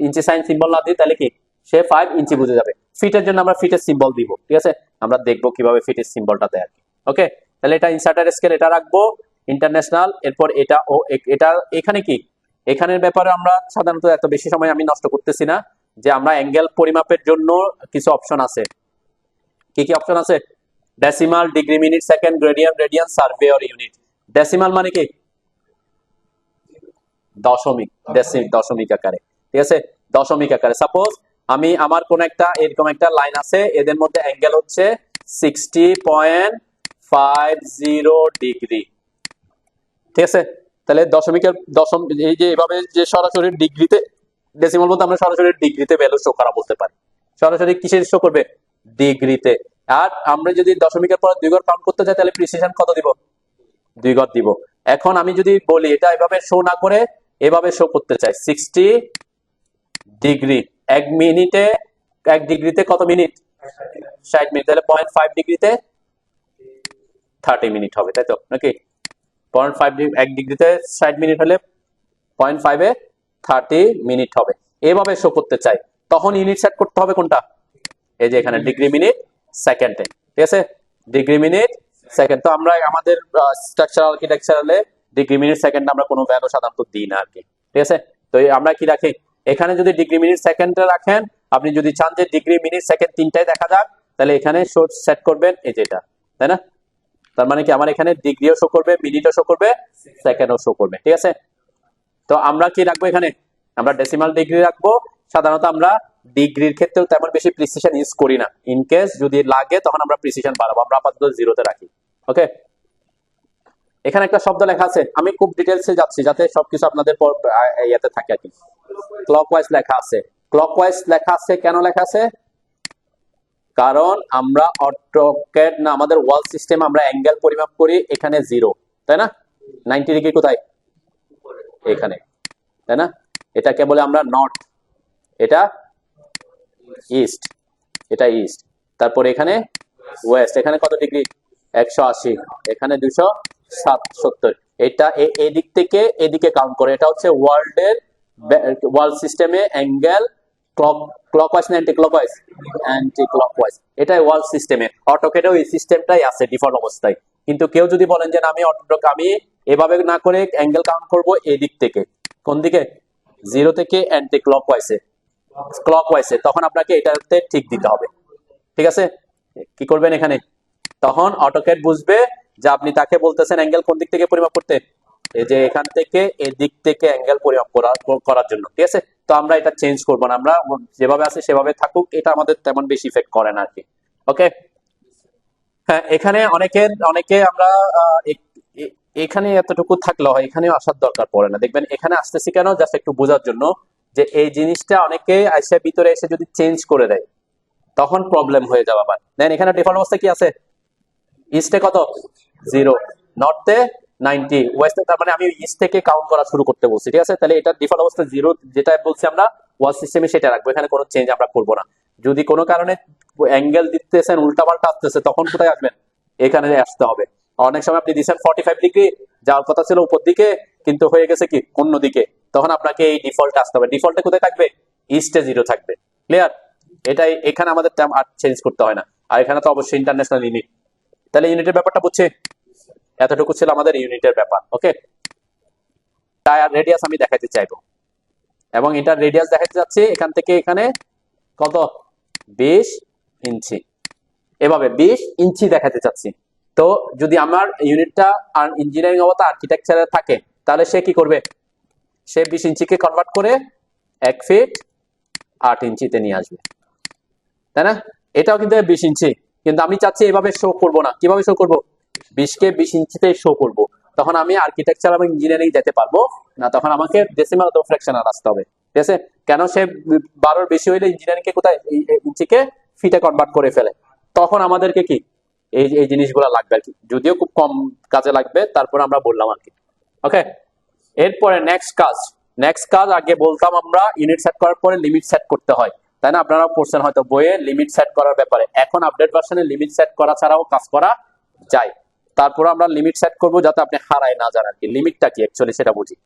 ইঞ্চি সাইন সিম্বল না দিই, তাহলে কি সে 5 ইঞ্চি বুঝে যাবে। ফিটের জন্য আমরা ফিটের সিম্বল দিব, ঠিক আছে। আমরা দেখবো কিভাবে ফিটের সিম্বলটা দেয় আর কি। ওকে, তাহলে এটা ইনসার্টার স্কেল, এটা রাখবো ইন্টারন্যাশনাল। এরপর এটা এখানে কি, এখানের ব্যাপারে আমরা সাধারণত এত বেশি সময় আমি নষ্ট করতেছি না, যে আমরা অ্যাঙ্গেল পরিমাপের জন্য কিছু অপশন আছে। কি কি অপশন আছে? Decimal, degree, minute, second, gradient, radian, survey or unit. Decimal মানে কি দশমিক, দশমিক আকারে, ঠিক আছে, দশমিক আকারে। সাপোজ আমার কোন একটা এরকম একটা লাইন আছে, এদের মধ্যে অ্যাঙ্গেল হচ্ছে 60.50 ডিগ্রি, ঠিক আছে। তাহলে দশমিকের এই যে এভাবে যে সরাসরি ডিগ্রিতে, ডেসিমাল বলতে আমরা সরাসরি ডিগ্রিতে ভ্যালু শো করা বলতে পারি। সরাসরি কিসের শো করবে? ডিগ্রিতে। আর আমরা যদি দশমিকের পর 2 ঘর কাউন্ট করতে চাই, তাহলে প্রিসিশন কত দিব? 2 ঘর দিব। এখন আমি যদি বলি এটা এভাবে শো না করে এভাবে শো করতে চাই 60 ডিগ্রি, 1 মিনিটে 1 ডিগ্রিতে কত মিনিট? 60 মিনিট। তাহলে 0.5 ডিগ্রিতে 30 মিনিট হবে, তাই তো নাকি? 0.5 1 ডিগ্রিতে 60 মিনিট হলে 0.5-এ 30 মিনিট হবে। এভাবে শো করতে চাই, তখন ইউনিট সেট করতে হবে কোনটা? এই যে এখানে ডিগ্রি মিনিট সেকেন্ডে, ঠিক আছে? Degree minute second. তো আমরা আমাদের স্ট্রাকচারাল আর্কিটেকচারালে ডিগ্রি মিনিট সেকেন্ড আমরা কোনো ভ্যালু সাধারণত দিই না আর কি, ঠিক আছে? তো আমরা কি রাখি এখানে? যদি ডিগ্রি মিনিট সেকেন্ডে রাখেন, আপনি যদি চান যে ডিগ্রি মিনিট সেকেন্ড তিনটাই দেখা যাক, তাহলে এখানে শো সেট করবেন এই যেটা, তাই না? তার মানে কি আমার এখানে ডিগ্রিও শো করবে, মিনিটও শো করবে, সেকেন্ডও শো করবে, ঠিক আছে? তো আমরা কি রাখবো এখানে? আমরা ডেসিমাল ডিগ্রি রাখবো। সাধারণত আমরা ডিগ্রির ক্ষেত্রেও তেমন বেশি প্রিসিশন ইউজ করি না। ইন কেস যদি লাগে তখন আমরা প্রিসিশন বাড়াবো। আমরা আপাতত 0-তে রাখি, ওকে? এখানে একটা শব্দ লেখা আছে, আমি খুব ডিটেলসে যাচ্ছি যাতে সবকিছু আপনাদের ইয়াতে থাকে আর কি। ক্লকওয়াইজ লেখা আছে। ক্লকওয়াইজ লেখা আছে কেন লেখা আছে? কারণ আমরা অটোক্যাড না, আমাদের ওয়াল সিস্টেম আমরা অ্যাঙ্গেল পরিমাপ করি এখানে 0, তাই না? 90 ডিগ্রি কোথায়? এখানে, তাই না? এটাকে বলে আমরা নর্থ, এটা ইস্ট, এটা ইস্ট। তারপর এখানে ওয়েস্ট। এখানে কত ডিগ্রি? 180, এখানে 270। এটা এই দিক থেকে এদিকে কাউন্ট করে। এটা হচ্ছে ওয়ার্ল্ডের ওয়ার্ল্ড সিস্টেমে অ্যাঙ্গেল ক্লকওয়াইজ না অ্যান্টি ক্লকওয়াইজ? Anti clockwise. এটাই ওয়ার্ল্ড সিস্টেমে। অটোক্যাডেও এই সিস্টেমটাই আছে ডিফল্ট অবস্থায়। কিন্তু কেউ যদি বলেন যে আমি আমি এভাবে না করে অ্যাঙ্গেল কাউন্ট করব এই দিক থেকে, কোন দিকে? 0 থেকে অ্যান্টি ক্লকওয়াইজে, তখন আপনাকে এটাতে ঠিক দিতে হবে, ঠিক আছে? কি করবেন এখানে? তখন অটোক্যাড বুঝবে যে আপনি তাকে বলতেছেন অ্যাঙ্গেল কোন দিক থেকে পরিমাপ করতে, এই যে এখান থেকে এদিক থেকে অ্যাঙ্গেল পরিমাপ করার জন্য, ঠিক আছে? তো আমরা এটা চেঞ্জ করব না, আমরা যেভাবে আছে সেভাবে থাকুক, এটা আমাদের তেমন বেশি ইফেক্ট করে না আর কি, ওকে? হ্যাঁ, এখানে অনেকে আমরা এখানে এতটুকু থাকলে হয়, এখানেও আসার দরকার পড়ে না। দেখবেন এখানে আসতেছি কেন, জাস্ট একটু বোঝার জন্য যে এই জিনিসটা অনেকে আইসা ভিতরে এসে যদি চেঞ্জ করে দেয় তখন প্রবলেম হয়ে যাবে আবার। দেন এখানে ডিফল্ট অবস্থা কি আছে? ইস্টে কত? 0, নর্থে 90, ওয়েস্টে, তার মানে আমি ইস্ট থেকে কাউন্ট করা শুরু করতে বলছি, ঠিক আছে? তাহলে এটা ডিফল্ট অবস্থা 0, যেটা বলছি আমরা ওয়াল সিস্টেমে সেটা রাখবো, এখানে কোনো চেঞ্জ আমরা করবো না। যদি কোনো কারণে অ্যাঙ্গেল দিতেছেন উল্টাপাল্টা আসতেছে, তখন কোথায় আসবেন? এখানে আসতে হবে। অনেক সময় আপনি দিচ্ছেন 45 ডিগ্রি, যাওয়ার কথা ছিল উপর দিকে, কিন্তু হয়ে গেছে কি অন্য দিকে, তখন আপনাকে এই ডিফল্টে আসতে হবে। ডিফল্টে কোথায় থাকবে? ইস্টে 0 থাকবে, ক্লিয়ার? এটাই এখানে আমাদের আর চেঞ্জ করতে হয় না। আর এখানে তো অবশ্যই ইন্টারন্যাশনাল ইউনিট। তাহলে ইউনিটের ব্যাপারটা বুঝছে? এতটুকু ছিল আমাদের ইউনিটের ব্যাপার, ওকে? টায়ার রেডিয়াস আমি দেখাতে চাইবো, এবং এটার রেডিয়াস দেখাতে যাচ্ছি এখান থেকে এখানে কত? 20 ইঞ্চি। এভাবে 20 ইঞ্চি দেখাতে চাচ্ছি। তো যদি আমার ইউনিটটা আর ইঞ্জিনিয়ারিং অবস্থা আর্কিটেকচারে থাকে, তাহলে সে কি করবে? সে 20 ইঞ্চিকে কনভার্ট করে 1 ফিট 8 ইঞ্চিতে নিয়ে আসবে, তাই না? এটাও কিন্তু 20 ইঞ্চি, কিন্তু আমি চাচ্ছি এভাবে শো করব না। কিভাবে শো করব? 20কে 20 ইঞ্চিতে শো করব। তখন আমি আর্কিটেকচার এবং ইঞ্জিনিয়ারিং যেতে পারবো না, তখন আমাকে ডেসিমাল অথবা ফ্র্যাকশনাল আসতে হবে, ঠিক আছে? কেন? সে 12-এর বেশি হইলে ইঞ্জিনিয়ারিং কে কোথায় ইঞ্চিকে ফিটে কনভার্ট করে ফেলে। তখন আমাদেরকে কি এই জিনিসগুলো লাগবে আর কি, যদিও খুব কম কাজে লাগবে, তারপর আমরা বললাম আর কি, ওকে? এরপরে নেক্সট কাজ আগে বলতাম আমরা ইউনিট সেট করার পরে লিমিট সেট করতে হয়, তাই না? আপনারা পড়ছেন হয়তো বইয়ে লিমিট সেট করার ব্যাপারে। এখন আপডেট ভার্সনে লিমিট সেট করা ছাড়াও কাজ করা যায়। তারপর আমরা লিমিট সেট করব যাতে আপনি হারায় না যান আর কি। লিমিটটা কি অ্যাকচুয়ালি সেটা বুঝি।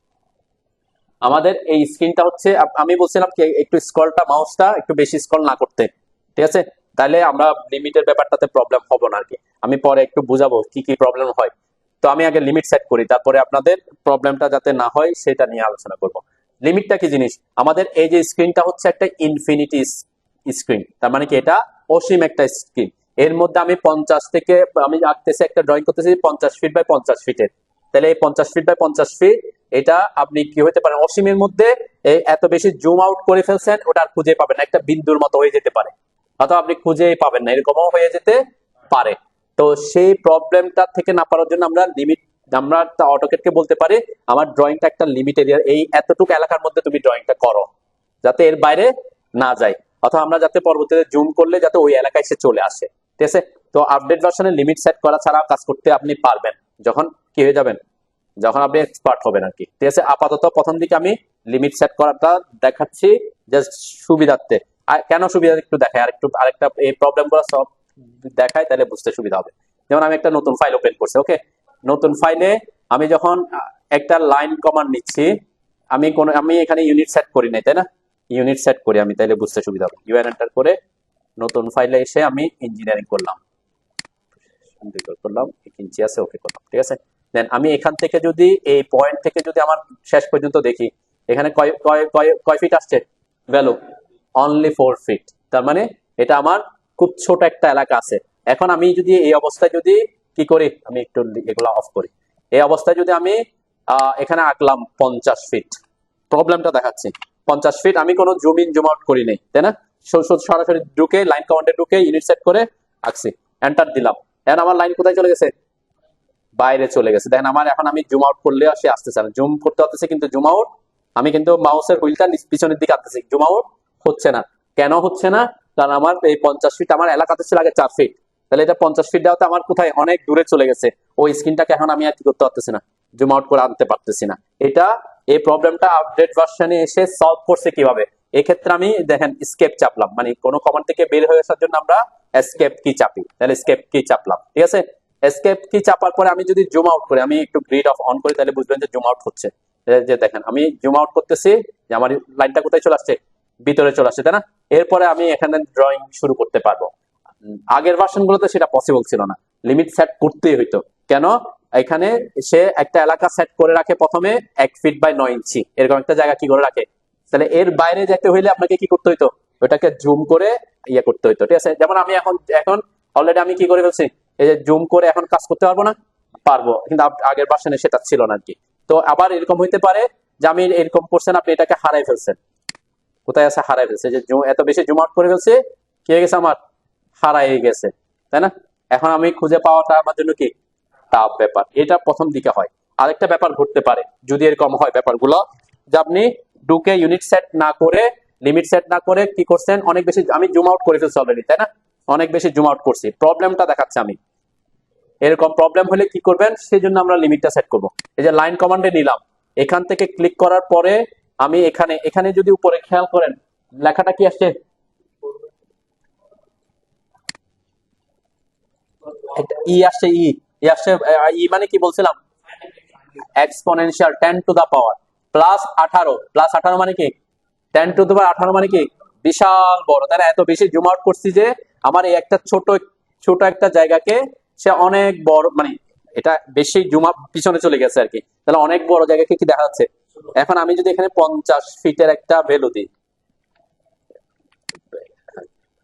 আমাদের এই স্ক্রিনটা হচ্ছে, আমি বলছিলাম কি একটু স্ক্রলটা, মাউসটা একটু বেশি স্ক্রল না করতে, ঠিক আছে? তাহলে আমরা লিমিটের ব্যাপারটাতে প্রবলেম হবে না আর কি। আমি পরে একটু বুঝাবো কি কি প্রবলেম হয়। তো আমি আগে লিমিট সেট করি, তারপরে আপনাদের প্রবলেমটা যাতে না হয় সেটা নিয়ে আলোচনা করব। লিমিটটা কি জিনিস? আমাদের এই যে স্ক্রিনটা হচ্ছে একটা ইনফিনিটি স্ক্রিন, তার মানে কি এটা অসীম একটা স্ক্রিন। এর মধ্যে আমি 50 থেকে আমি আঁকতেছি, একটা ড্রয়িং করতেছি 50 ফিট বাই 50 ফিটের। তাহলে এই 50 ফিট বাই 50 ফিট, এটা আপনি কি হতে পারেন অসীমের মধ্যে এত বেশি জুম আউট করে ফেলছেন, ওটা আর খুঁজে পাবেন না, একটা বিন্দুর মতো হয়ে যেতে পারে, অথবা আপনি খুঁজেই পাবেন না, এরকমও হয়ে যেতে পারে। তো সেই প্রবলেমটা থেকে না পারার জন্য আমরা লিমিট, আমরা অটোক্যাডকে বলতে পারি আমার ড্রয়িংটা একটা লিমিট এরিয়া, এই এতটুকু এলাকার মধ্যে তুমি ড্রয়িংটা করো, যাতে এর বাইরে না যায়, অথবা আমরা যাতে পরবর্তীতে জুম করলে যাতে ওই এলাকায় সে চলে আসে, ঠিক আছে? তো আপডেট ভার্সনে লিমিট সেট করা ছাড়া কাজ করতে আপনি পারবেন যখন কি হয়ে যাবেন, যখন আপনি এক্সপার্ট হবেন আর কি। ঠিক আছে, আপাতত প্রথম দিকে আমি লিমিট সেট করাটা দেখাচ্ছি জাস্ট সুবিধার্থে। আর কেন সুবিধা একটু দেখায়, আরেকটা এই প্রবলেমগুলো সব দেখায়, তাহলে বুঝতে সুবিধা হবে। যেমন আমি একটা নতুন ফাইল ওপেন করছি, ওকে, নতুন ফাইলে আমি যখন একটা লাইন কমান্ড নিচ্ছি, আমি এখানে ইউনিট সেট করি নাই, তাই না? ইউনিট সেট করি আমি, তাহলে বুঝতে সুবিধা হবে। ইউএন এন্টার করে নতুন ফাইলে এসে আমি ইঞ্জিনিয়ারিং করলাম, করলাম 1 ইঞ্চি আছে, ওকে করলাম, ঠিক আছে। দেন আমি এখান থেকে যদি এই পয়েন্ট থেকে যদি আমার শেষ পর্যন্ত দেখি, এখানে কয় ফিট আসছে ভ্যালু? Only 4 fit. তার মানে এটা আমার খুব ছোট একটা এলাকা আছে। এখন আমি যদি এই অবস্থায় যদি কি করি, আমি একটু এগুলো অফ করি, এই অবস্থায় যদি আমি এখানে আঁকলাম 50 ফিট, প্রবলেমটা দেখাচ্ছি। 50 ফিট আমি কোনো জুম ইন জুম আউট করি নাই, তাই না? সরাসরি ঢুকে লাইন কমান্ডে ঢুকে ইউনিট সেট করে আঁকছি, এন্টার দিলাম। এখন আমার লাইন কোথায় চলে গেছে? বাইরে চলে গেছে। দেখেন আমার এখন আমি জুম আউট করলে আসে আসতেছে না, জুম করতে হচ্ছে কিন্তু জুম আউট, আমি কিন্তু মাউসের হুইলটা পিছনের দিকে আনতেছি, জুম আউট হচ্ছে না। কেন হচ্ছে না? কারণ আমার এই 50 ফিট আমার এলাকাতে ছিল আগে 4 ফিট, তাহলে এটা 50 ফিট দেওয়াতে আমার কোথায় অনেক দূরে চলে গেছে, ওই স্ক্রিনটাকে এখন আমি আর কি করতে পারতেছি না, জুম আউট করে আনতে পারতেছি না। এটা এই প্রবলেমটা আপডেট ভার্সনে এসে সলভ করছে কিভাবে? এক্ষেত্রে আমি দেখেন স্কেপ চাপলাম, মানে কোনো কমান্ড থেকে বের হয়ে আসার জন্য আমরা এসকেপ কি চাপি, তাহলে স্কেপ কি চাপলাম, ঠিক আছে। এসকেপ কি চাপার পরে আমি যদি জুম আউট করি, আমি একটু গ্রিড অফ অন করি, তাহলে বুঝবেন যে জুম আউট হচ্ছে। যে দেখেন আমি জুম আউট করতেছি, যে আমার লাইনটা কোথায় চলে আসছে? ভিতরে চলে আসছে, তাই না? এরপরে আমি এখানে ড্রয়িং শুরু করতে পারবো। আগের ভার্সন গুলোতে সেটা পসিবল ছিল না, লিমিট সেট করতেই হইতো। কেন? এখানে সে একটা এলাকা সেট করে রাখে প্রথমে 1 ফিট বাই 9 ইঞ্চি, এরকম একটা জায়গা কি করে রাখে। তাহলে এর বাইরে যেতে হইলে আপনাকে কি করতে হইতো? ওটাকে জুম করে ইয়ে করতে হইতো, ঠিক আছে। যেমন আমি এখন অলরেডি আমি কি করে ফেলছি, এই যে জুম করে এখন কাজ করতে পারবো না? পারবো, কিন্তু আগের ভার্সনে সেটা ছিল না আর কি। তো আবার এরকম হইতে পারে যে আমি এরকম করছেন, আপনি এটাকে হারাই ফেলছেন, কোথায় আছে? হারাই ফেলছে, যে এত বেশি জুম আউট করে ফেলছে, কি হয়ে গেছে আমার? হারাই গেছে, তাই না? এখন আমি খুঁজে পাওয়াটা আমার জন্য কি টাফ ব্যাপার। এটা প্রথম দিকে হয়। আরেকটা ব্যাপার ঘটতে পারে যদি এরকম হয় ব্যাপারগুলো, যে আপনি ঢুকে ইউনিট সেট না করে, লিমিট সেট না করে কি করছেন, অনেক বেশি আমি জুম আউট করে ফেলছি অলরেডি, তাই না? অনেক বেশি জুম আউট করছি, প্রবলেমটা দেখাচ্ছে আমি। এরকম প্রবলেম হলে কি করবেন, সেই জন্য আমরা লিমিটটা সেট করব। এই যে লাইন কমান্ডে নিলাম, এখান থেকে ক্লিক করার পরে আমি এখানে এখানে যদি উপরে খেয়াল করেন, লেখাটা কি আসছে? ই আসছে, ই আসছে। ই মানে কি বলছিলাম? Exponential 10 to the power plus 18, plus 18 মানে কি? 10 টু দা পাওয়ার 18 মানে কি? বিশাল বড়, তাই না? এত বেশি জুম আউট করছি যে আমার এই একটা ছোট ছোট একটা জায়গাকে সে অনেক বড়, মানে এটা বেশি জুম আপ পিছনে চলে গেছে আর কি। তাহলে অনেক বড় জায়গাকে কি দেখা যাচ্ছে। এখন আমি যদি এখানে 50 ফিটের একটা ভ্যালু দিই,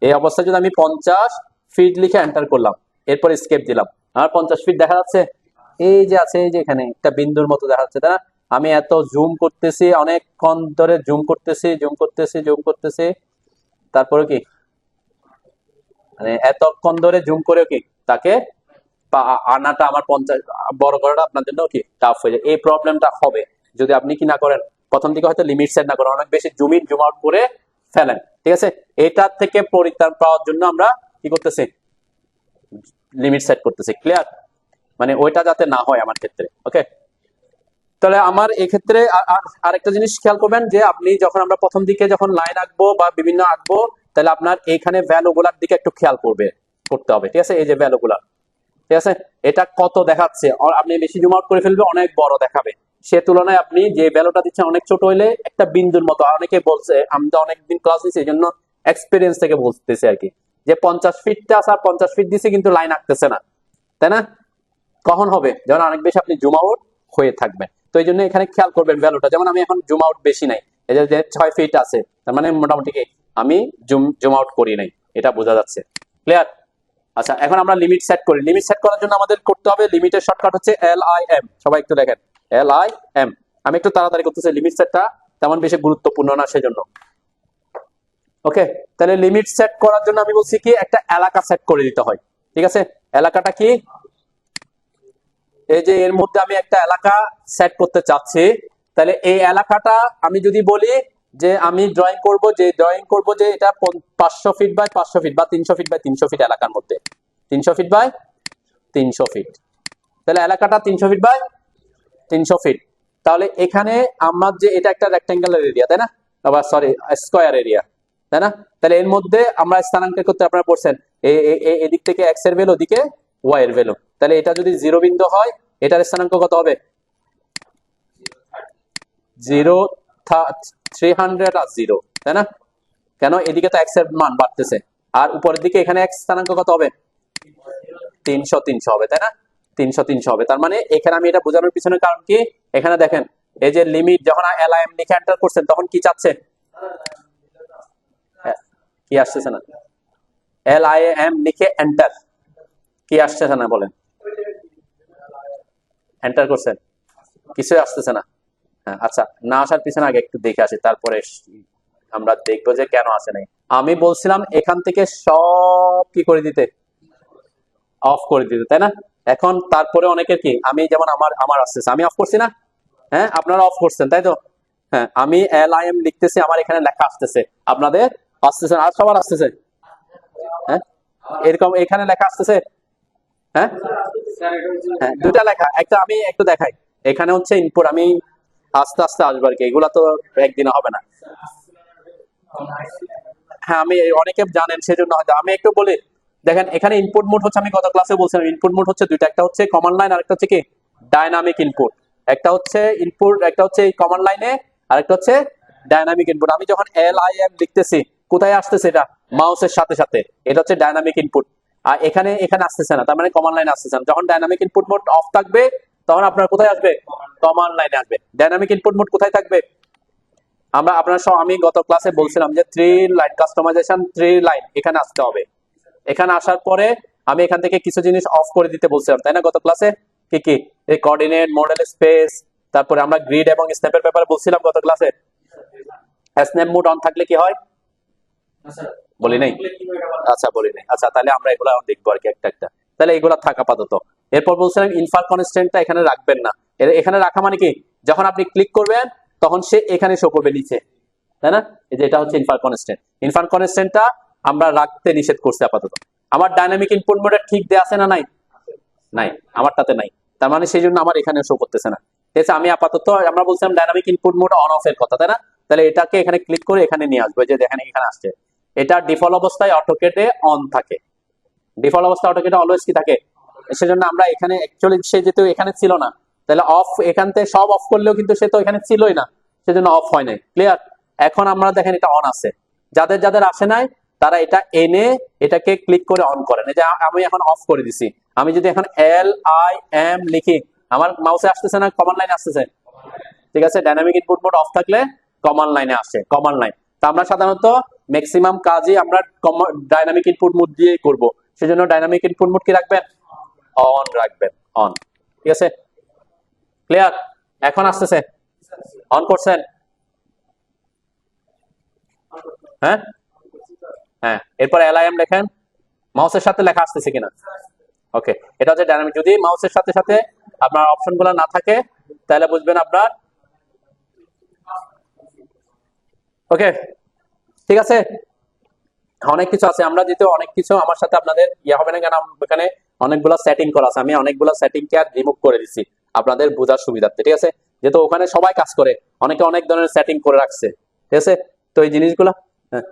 এই অবস্থায় যদি আমি 50 ফিট লিখে এন্টার করলাম, এরপর স্কেপ দিলাম, আমার 50 ফিট দেখা যাচ্ছে। এই যে আছে, এই যে এখানে একটা বিন্দুর মতো দেখা যাচ্ছে, তাই না? আমি এত জুম করতেছি, অনেকক্ষণ ধরে জুম করতেছি, তারপরে কি, মানে এতক্ষণ ধরে জুম করেও কি তাকে আনাটা আমার 50 বড় করাটা আপনার জন্য কি টাফ হয়ে যায়। এই প্রবলেমটা হবে যদি আপনি কি না করেন, প্রথম দিকে হয়তো লিমিট সেট না করেন, অনেক বেশি জুম ইন জুম আউট করে ফেলেন, ঠিক আছে। এটা থেকে পরিত্রাণ পাওয়ার জন্য আমরা কি করতেছি, লিমিট সেট করতেছি। ক্লিয়ার? মানে ওইটা যাতে না হয় আমার ক্ষেত্রে, ওকে। তাহলে আমার এক্ষেত্রে আরেকটা জিনিস খেয়াল করবেন, যে আপনি যখন আমরা প্রথম দিকে যখন লাইন আঁকবো বা বিভিন্ন আঁকবো, তাহলে আপনার এইখানে ভ্যালু গুলার দিকে একটু খেয়াল করতে হবে, ঠিক আছে। এই যে ভ্যালু গুলা, ঠিক আছে, এটা কত দেখাচ্ছে, আপনি বেশি জুম আউট করে ফেলবে, অনেক বড় দেখাবে। সে তুলনায় আপনি যে ভ্যালুটা দিচ্ছেন অনেক ছোট হইলে একটা বিন্দুর মতো, অনেকে বলছে, আমি তো অনেকদিন ক্লাস দিচ্ছি, এই জন্য এক্সপিরিয়েন্স থেকে বলতেছি আর কি, যে 50 ফিটটা আছে আর 50 ফিট দিচ্ছে কিন্তু লাইন আঁকতেছে না, তাই না? কখন হবে? যখন অনেক বেশি আপনি জুম আউট হয়ে থাকবেন। তো এই জন্য এখানে খেয়াল করবেন ভ্যালুটা, যেমন আমি এখন জুম আউট বেশি নাই, এই যে 6 ফিট আছে, তার মানে মোটামুটি আমি জুম আউট করি নাই, এটা বোঝা যাচ্ছে। ক্লিয়ার? আচ্ছা, এখন আমরা লিমিট সেট করি। লিমিট সেট করার জন্য আমাদের করতে হবে, লিমিটের শর্টকাট হচ্ছে LIM। সবাই একটু দেখেন, LIM। আমি একটু তাড়াতাড়ি করতেছি, লিমিট সেটটা তেমন বেশি গুরুত্বপূর্ণ না সেজন্য, ওকে। তাহলে লিমিট সেট করার জন্য আমি বলছি কি, একটা এলাকা সেট করে দিতে হয়, ঠিক আছে। এলাকাটা কি? এই যে এর মধ্যে আমি একটা এলাকা সেট করতে চাচ্ছি, তাহলে এই এলাকাটা আমি যদি বলি যে আমি ড্রয়িং করব যে এটা 500 ফিট বাই 500 ফিট বা 300 ফিট বাই 300 ফিট এলাকার মধ্যে, 300 ফিট বাই 300 ফিট, তাহলে এলাকাটা 300 ফিট বাই 300 ফিট। তাহলে এখানে আমার যে এটা একটা রেক্টেঙ্গুলার এরিয়া, তাই না, আবার সরি স্কয়ার এরিয়া, তাই না? তাহলে এর মধ্যে আমরা স্থানান্তর করতে আপনারা পড়ছেন এদিক থেকে এক্স এর ভ্যালু, ওদিকে ওয়াই এর ভ্যালু। তাহলে এটা যদি 0 বিন্দু হয়, এটার স্থানাঙ্ক কত হবে? 0, 300 আর 0, তাই না? কেন? এদিকে তো এক্স এর মান বাড়তেছে, আর উপরের দিকে এখানে এক্স স্থানাঙ্ক কত হবে? 300 হবে, তাই না? 300 হবে। তার মানে এখানে আমি এটা বোঝানোর পিছনে কারণ কি, এখানে দেখেন এই যে লিমিট যখন LIM লিখে এন্টার করছেন তখন কি চাচ্ছে? কি আসতেছে না? LIM লিখে এন্টার, কি আসতেছে না বলেন? এন্টার করছেন, কিছু আসতেছে না। হ্যাঁ, আচ্ছা, না আসার পিছনে আগে একটু দেখে আসি, তারপরে আমরা দেখবো যে কেন আসে নাই। আমি বলছিলাম এখান থেকে সব কি করে দিতে, অফ করে দিতে, তাই না? এখন তারপরে অনেকের কি, আমি যেমন আমার আসতেছে, আমি অফ করছি না? হ্যাঁ, আপনারা অফ করছেন, তাই তো? হ্যাঁ, আমি LIM লিখতেছি, আমার এখানে লেখা আসতেছে, আপনাদের আসতেছে না? আর সবার আসতেছে? হ্যাঁ, এরকম এখানে লেখা আসতেছে? হ্যাঁ হ্যাঁ, দুটা লেখা, একটা আমি একটু দেখাই। এখানে হচ্ছে ইনপুট, আমি আস্তে আস্তে আসবো আর কি, এগুলা তো একদিনে হবে না। হ্যাঁ, আমি অনেকে জানেন সেজন্য হয়তো আমি একটু বলি। দেখেন এখানে ইনপুট মোড হচ্ছে, আমি গত ক্লাসে বলছিলাম ইনপুট মোড হচ্ছে দুইটা, একটা হচ্ছে কমান্ড লাইন আর একটা হচ্ছে কি ডায়নামিক ইনপুট। একটা হচ্ছে ইনপুট, একটা হচ্ছে এই কমান্ড লাইনে, আর একটা হচ্ছে ডায়নামিক ইনপুট। আমি যখন LIM লিখতেছি, কোথায় আসতেছে? এটা মাউসের সাথে সাথে, এটা হচ্ছে ডায়নামিক ইনপুট। আর এখানে এখানে আসতেছে না, তার মানে কমান্ড লাইনে আসতেছে না। যখন ডায়নামিক ইনপুট মোড অফ থাকবে তখন আপনার কোথায় আসবে? কমান্ড লাইনে আসবে। ডায়নামিক ইনপুট মোড কোথায় থাকবে? আমরা আপনার সব, আমি গত ক্লাসে বলছিলাম যে 3 লাইন কাস্টমাইজেশন, 3 লাইন এখানে আসতে হবে। এখানে আসার পরে আমি এখান থেকে কিছু জিনিস অফ করে দিতে বলছিলাম, তাই না গত ক্লাসে? কি কি? এই কোঅর্ডিনেট, মডেল স্পেস, তারপরে আমরা গ্রিড এবং স্ন্যাপের ব্যাপারে বলছিলাম গত ক্লাসে। স্ন্যাপ মোড অন থাকলে কি হয়? বলি নাই? আচ্ছা, বলি নাই। আচ্ছা, তাহলে আমরা এগুলা দেখবো আর কি একটা একটা। তাহলে এগুলা থাক আপাতত। এরপর বলছিলাম ইনফার কনস্ট্যান্টটা এখানে রাখবেন না। এখানে রাখা মানে কি, যখন আপনি ক্লিক করবেন তখন সে এখানে শো করবে নিচে, তাই না? এই যে এটা হচ্ছে ইনফার কনস্ট্যান্ট। ইনফার কনস্ট্যান্টটা আমরা রাখতে নিষেধ করছি আপাতত। আমার ডাইনামিক ইনপুট মোডে ঠিক দেয়া আছে না? নাই, নাই, আমারটাতে নাই। তার মানে সেই জন্য আমার এখানে শো করতেছে না। ঠিক আছে, আমি আপাতত, আমরা বলছিলাম dynamic input mode on of এর কথা, তাই না? তাহলে এটাকে এখানে ক্লিক করে এখানে নিয়ে আসবো, যে দেখেন এখানে আসছে। এটা ডিফল্ট অবস্থায় অটোকেটে অন থাকে। ডিফল্ট অবস্থায় অটোকেটে অলওয়েজ কি থাকে? সেজন্য আমরা এখানে অ্যাকচুয়ালি সে যেহেতু এখানে ছিল না, তাহলে অফ এখান থেকে সব অফ করলেও কিন্তু সে তো এখানে ছিলই না, সেজন্য অফ হয় নাই। ক্লিয়ার? এখন আমরা দেখেন এটা অন আছে। যাদের যাদের আসে নাই তারা এটা এনে এটাকে ক্লিক করে অন করেন। এই যে আমি এখন অফ করে দিছি, আমি যদি এখন LIM লিখি, আমার মাউসে আসতেছে না? কমান্ড লাইনে আসতেছে। ঠিক আছে, ডাইনামিক ইনপুট মোড অফ থাকলে কমান্ড লাইনে আসে, কমান্ড লাইন। তা আমরা সাধারণত ম্যাক্সিমাম কাজই আমরা ডাইনামিক ইনপুট মোড দিয়ে করব, সেজন্য ডাইনামিক ইনপুট মোড কি রাখবেন? অন রাখবেন, অন। ঠিক আছে, ক্লিয়ার? এখন আসতেছে? অন করছেন? হ্যাঁ হ্যাঁ, এরপর LIM লেখেন, মাউসের সাথে লেখা আসতেছে কিনা? ওকে, এটা হচ্ছে ডাইনামিক। যদি মাউসের সাথে সাথে আপনার অপশনগুলো না থাকে তাহলে বুঝবেন আপনার। ওকে, ঠিক আছে। অনেক কিছু আছে, আমরা যেহেতু অনেক কিছু আমার সাথে আপনাদের ইয়ে হবে না, কেন এখানে অনেকগুলো সেটিং করা আছে, আমি অনেকগুলো সেটিং কে আর রিমুভ করে দিচ্ছি আপনাদের বোঝার সুবিধার্থে। ঠিক আছে, যেহেতু ওখানে সবাই কাজ করে, অনেকে অনেক ধরনের সেটিং করে রাখছে। ঠিক আছে, তো এই জিনিসগুলো, হ্যাঁ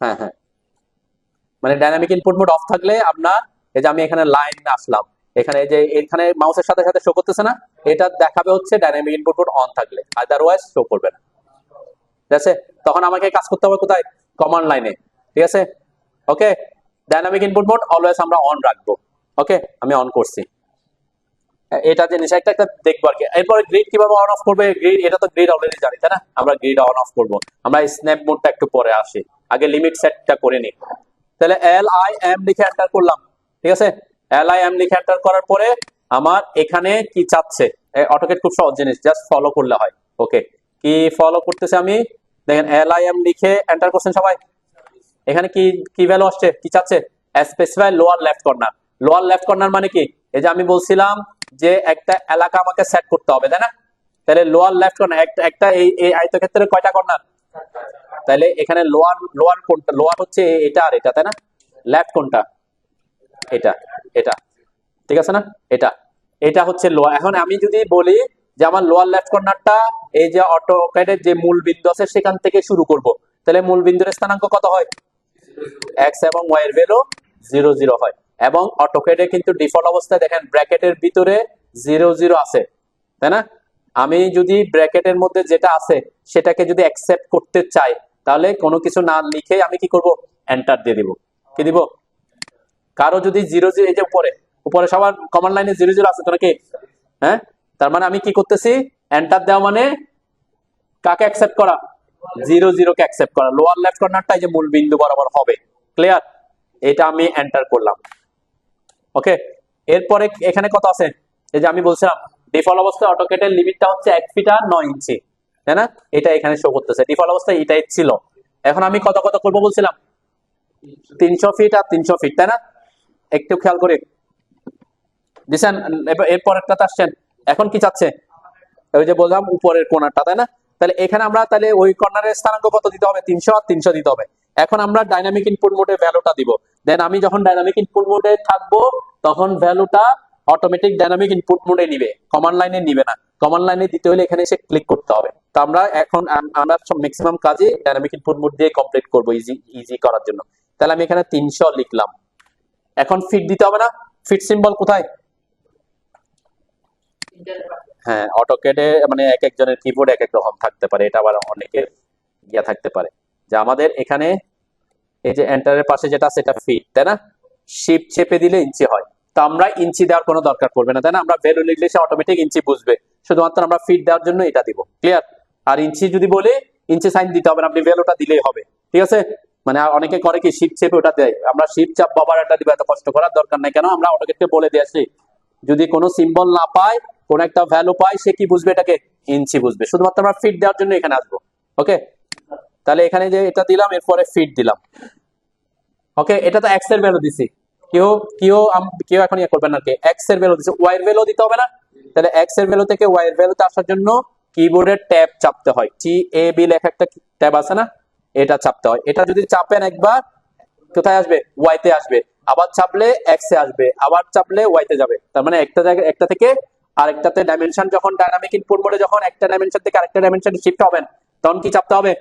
হ্যাঁ হ্যাঁ, মানে ডাইনামিক ইনপুট মোড অফ থাকলে আপনার, এই যে আমি এখানে লাইন আসলাম, এখানে যে এখানে মাউসের সাথে সাথে শো করতেছে না, এটা দেখাবে হচ্ছে ডাইনামিক ইনপুট মোড অন থাকলে, আদারওয়াইজ শো করবে না। ঠিক আছে, তখন আমাকে কাজ করতে হবে কোথায়? কমান্ড লাইনে। ঠিক আছে, ওকে। ডাইনামিক ইনপুট মোড অলওয়েজ আমরা অন রাখবো। ওকে, আমি অন করছি। এটা জিনিস একটা একটা দেখবো আর কি। এরপরে গ্রিড কিভাবে অন অফ করবে? গ্রিড, এটা তো গ্রিড অলরেডি জানি, তাই না? আমরা গ্রিড অন অফ করবো, আমরা স্ন্যাপ মোডটা একটু পরে আসি, আগে লিমিট সেটটা করে নিই। তাহলে LIM লিখে এন্টার করলাম। ঠিক আছে, LIM লিখে এন্টার করার পরে আমার এখানে কি চাচ্ছে? অটোকেট খুব সহজ জিনিস, জাস্ট ফলো করলে হয়। ওকে, কি ফলো করতেছে আমি? দেখেন LIM লিখে এন্টার করছেন সবাই। এখানে কি কি ভ্যালু আসছে, কি চাচ্ছে? Specify lower left corner. Lower left corner মানে কি? এই যে আমি বলছিলাম যে একটা এলাকা আমাকে সেট করতে হবে, তাই না? তাহলে লোয়ার লেফট কর্নার, একটা এই আয়তক্ষেত্রের কয়টা কর্নার? তাহলে এখানে লোয়ার লোয়ার কোনটা? লোয়ার হচ্ছে এটা আর এটা, তাই না? লেফট কোনটা? এটা এটা ঠিক আছে না, এটা এটা হচ্ছে লোয়ার। এখন আমি যদি বলি যে আমার লোয়ার লেফট কর্নারটা এই যে অটোক্যাডের যে মূল বিন্দু আছে সেখান থেকে শুরু করব, তাহলে মূল বিন্দুর স্থানাঙ্ক কত হয়, এক্স এবং ওয়াই এর ভ্যালু 0 0 হয়। এবং অটোক্যাডে কিন্তু ডিফল্ট অবস্থায় দেখেন ব্র্যাকেটের ভিতরে 0 0 আছে, তাই না? আমি যদি ব্র্যাকেটের মধ্যে যেটা আছে সেটাকে যদি অ্যাকসেপ্ট করতে চাই, তাহলে কোনো কিছু না লিখে আমি কি করব, এন্টার দিয়ে দিব। কি দিব? কারো যদি 0 0, এই যে উপরে উপরে সবার কমান্ড লাইনে 0 0 আছে তো নাকি? হ্যাঁ, তার মানে আমি কি করতেছি, এন্টার দেওয়া মানে কাকে অ্যাকসেপ্ট করা, 0 0 কে অ্যাকসেপ্ট করা। লোয়ার লেফট কর্নারটা যে মূল বিন্দু বরাবর হবে। ক্লিয়ার? এটা আমি এন্টার করলাম। ওকে, এরপরে এখানে কত আছে, এই যে আমি বলছিলাম ডিফল্ট অবস্থায় অটোক্যাডের লিমিটটা হচ্ছে 1 ফিট আর 9 ইঞ্চি, তাই না? এটা এখানে শো করতেছে, ডিফল্ট অবস্থায় এটাই ছিল। এখন আমি কত কত করব বলছিলাম, 300 ফিট আর 300 ফিট, তাই না? একটু খেয়াল করে দিছেন। এরপরেরটাতে আসছেন, এখন কি চাচ্ছে, ওই যে বললাম উপরের কোণারটা, তাই না? তাহলে এখানে আমরা তাহলে ওই কর্নারের স্থানাঙ্ক কত দিতে হবে, 300 আর 300 দিতে হবে। এখন আমরা ডাইনামিক ইনপুট মোডে ভ্যালুটা দিব। দেন আমি যখন ডাইনামিক ইনপুট মোডে থাকবো তখন ভ্যালুটা অটোমেটিক ডাইনামিক ইনপুট মোডে নিবে, কমান্ড লাইনে নিবে না। কমান্ড লাইনে দিতে হলে এখানে এসে ক্লিক করতে হবে। তো আমরা এখন আমরা সব ম্যাক্সিমাম কাজই ডাইনামিক ইনপুট মোড দিয়ে কমপ্লিট করব ইজি করার জন্য। তাহলে আমি এখানে 300 লিখলাম। এখন ফিট দিতে হবে না, ফিট সিম্বল কোথায়? হ্যাঁ, অটোক্যাডে মানে এক একজনের কিবোর্ড এক এক রকম থাকতে পারে, এটা আবার অনেকের ইয়া থাকতে পারে। যে আমাদের এখানে এই যে এন্টারের পাশে যেটা আছে এটা ফিট, তাই না? শিফট চেপে দিলে ইঞ্চি হয়। তো আমরা ইঞ্চি দেওয়ার কোনো দরকার পড়বে না, তাই না? আমরা ভ্যালু লিখলে সে অটোমেটিক ইঞ্চি বুঝবে, শুধুমাত্র আমরা ফিট দেওয়ার জন্য এটা দিব। ক্লিয়ার? আর ইঞ্চি যদি বলি ইঞ্চি সাইন দিতে হবে না, আপনি ভ্যালুটা দিলেই হবে। ঠিক আছে? মানে অনেকে করে কি শিফট চেপে ওটা দেয়, আমরা শিফট চাপ বাবার এটা দিব, এত কষ্ট করার দরকার নাই। কেন? আমরা অটোক্যাডকে বলে দিয়েছি যদি কোনো সিম্বল না পায়, কোন একটা ভ্যালু পায়, সে কি বুঝবে, এটাকে ইঞ্চি বুঝবে। শুধুমাত্র আমরা ফিট দেওয়ার জন্য এখানে আসবো। ওকে, তাহলে এখানে যে এটা দিলাম, এরপরে ফিট দিলাম। ওকে, এটা তো এক্স এর ভ্যালু দিছি। কেউ কেউ কেউ এখন ইয়ে করবেন না, কি এক্স এর ভ্যালু দিছে, ওয়াই এর ভ্যালু দিতে হবে না? তাহলে এক্স এর ভ্যালু থেকে ওয়াই এর ভ্যালুতে আসার জন্য কিবোর্ডের ট্যাব চাপতে হয়। টি এ বি লেখা একটা ট্যাব আছে না, এটা চাপতে হয়। এটা যদি চাপেন একবার, কোথায় আসবে, ওয়াই তে আসবে। আবার চাপলে এক্স এ আসবে, আবার চাপলে ওয়াই তে যাবে। তার মানে একটা জায়গায় একটা থেকে আরেকটাতে ডাইমেনশন, যখন ডাইনামিক ইনপুট মোডে যখন একটা ডাইমেনশন থেকে আরেকটা ডাইমেনশনে শিফট হবেন তখন কি চাপতে হবে,